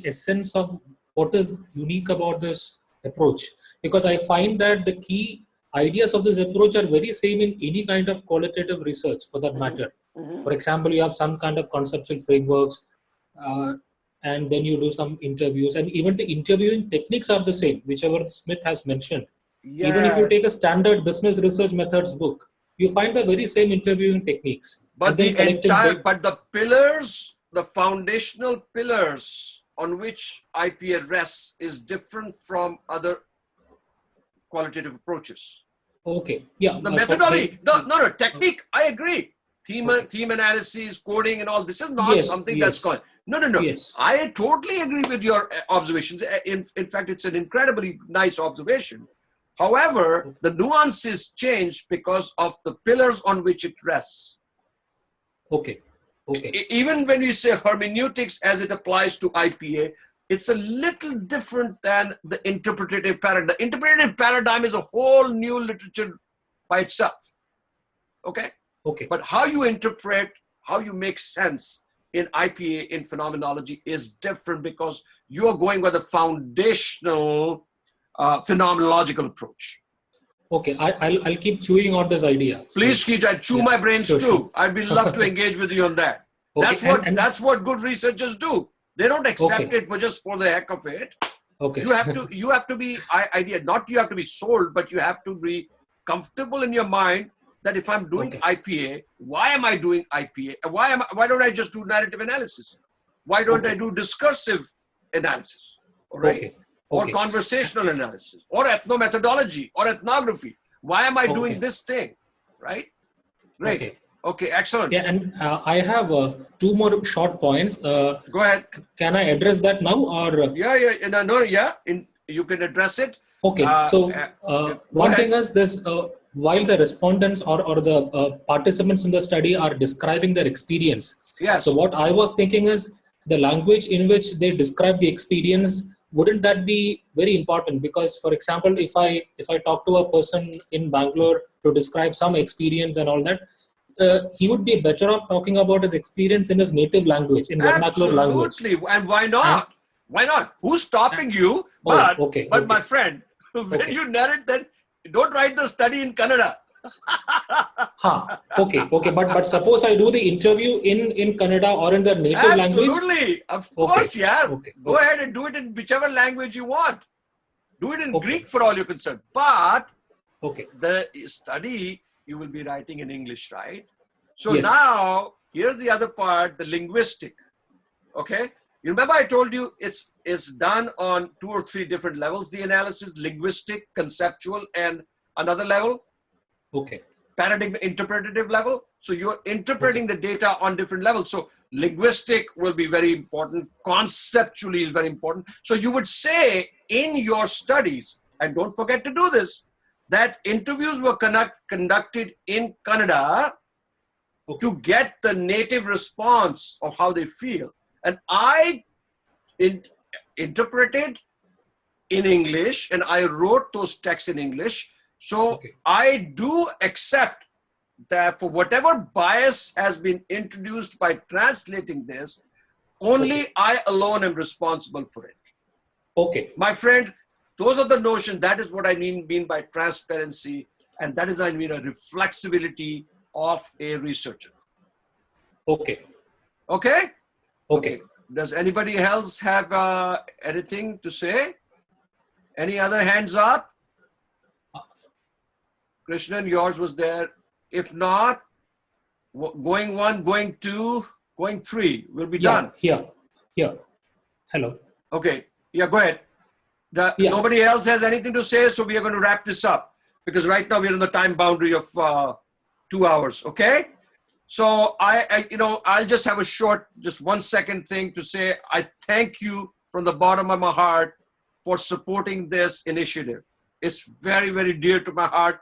essence of what is unique about this approach, because I find that the key ideas of this approach are very same in any kind of qualitative research for that matter. For example, you have some kind of conceptual frameworks, and then you do some interviews, and even the interviewing techniques are the same, whichever Smith has mentioned. Yes. Even if you take a standard business research methods book, you find the very same interviewing techniques. But the pillars, the foundational pillars on which IPA rests is different from other qualitative approaches. Okay. Yeah. The methodology, technique, I agree. Theme analysis, coding and all, this is not something that's called. No. Yes. I totally agree with your observations. In fact, it's an incredibly nice observation. However, the nuances change because of the pillars on which it rests. Okay. Even when we say hermeneutics as it applies to IPA, it's a little different than the interpretative paradigm. The interpretative paradigm is a whole new literature by itself. Okay? Okay. But how you interpret, how you make sense in IPA, in phenomenology, is different because you are going with a foundational phenomenological approach. Okay, I'll keep chewing on this idea. Please keep that. Chew my brains too. Sure. I'd be love to engage with you on that. Okay, That's what good researchers do. They don't accept it for just for the heck of it. Okay. You have to be you have to be sold, but you have to be comfortable in your mind that if I'm doing IPA, why am I doing IPA? Why don't I just do narrative analysis? Why don't I do discursive analysis? All right. Okay. Or conversational analysis, or ethnomethodology, or ethnography. Why am I doing this thing? Right? Great. Okay, excellent. Yeah, and I have two more short points. Go ahead. Can I address that now? Or you can address it. Okay, one thing is this, while the respondents or the participants in the study are describing their experience. Yes. So what I was thinking is the language in which they describe the experience, wouldn't that be very important? Because, for example, if I talk to a person in Bangalore to describe some experience and all that, he would be better off talking about his experience in his native language, in vernacular language. Absolutely, and why not? Why not? Who's stopping you? But my friend, when you narrate, then don't write the study in Kannada. Okay. But suppose I do the interview in Kannada or in their native language. Absolutely, of course, Go ahead and do it in whichever language you want. Do it in Greek for all you're concerned. But the study you will be writing in English, right? So now here's the other part: the linguistic. Okay, you remember I told you it's done on 2 or 3 different levels. The analysis: linguistic, conceptual, and another level. Okay. Paradigm interpretative level. So you're interpreting the data on different levels. So linguistic will be very important. Conceptually is very important. So you would say in your studies, and don't forget to do this, that interviews were conducted in Kannada to get the native response of how they feel. And I interpreted in English and I wrote those texts in English. So I do accept that for whatever bias has been introduced by translating this, only I alone am responsible for it. Okay. My friend, those are the notions. That is what I mean by transparency. And that is what I mean a reflexibility of a researcher. Okay. Does anybody else have anything to say? Any other hands up? Krishnan, yours was there. If not, going 1, going 2, going 3. We'll be done. Here. Hello. Okay. Yeah, go ahead. Nobody else has anything to say, so we are going to wrap this up. Because right now we're in the time boundary of 2 hours, okay? So I'll just have a short, just 1 second thing to say, I thank you from the bottom of my heart for supporting this initiative. It's very, very dear to my heart,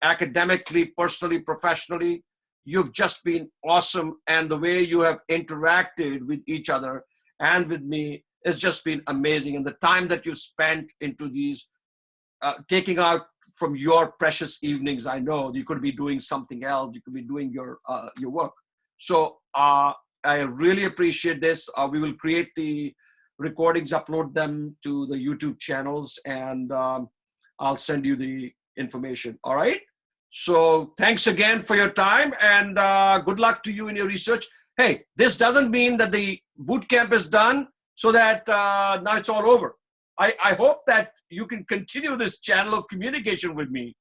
academically, personally, professionally. You've just been awesome. And the way you have interacted with each other and with me has just been amazing. And the time that you spent into these, taking out from your precious evenings, I know you could be doing something else. You could be doing your work. So I really appreciate this. We will create the recordings, upload them to the YouTube channels, and I'll send you the information. All right. So thanks again for your time, and good luck to you in your research. Hey, this doesn't mean that the boot camp is done, so that now it's all over. I hope that you can continue this channel of communication with me.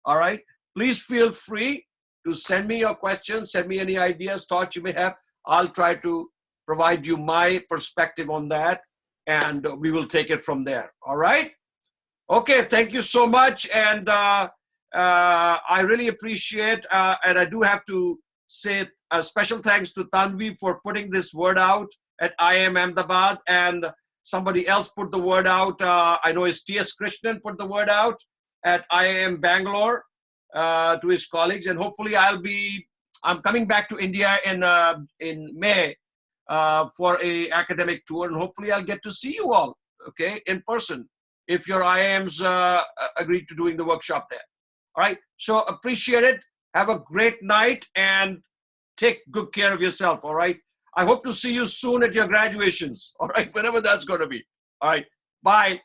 All right. Please feel free to send me your questions, send me any ideas, thoughts you may have. I'll try to provide you my perspective on that, and we will take it from there. All right. Okay. Thank you so much. And I really appreciate, and I do have to say a special thanks to Tanvi for putting this word out at IIM-Ahmedabad, and somebody else put the word out. I know it's T.S. Krishnan put the word out at IIM-Bangalore to his colleagues, and hopefully I'm coming back to India in May for a academic tour, and hopefully I'll get to see you all, okay, in person, if your IIMs agreed to doing the workshop there. All right, so appreciate it. Have a great night and take good care of yourself, all right? I hope to see you soon at your graduations, all right, whenever that's going to be. All right, bye.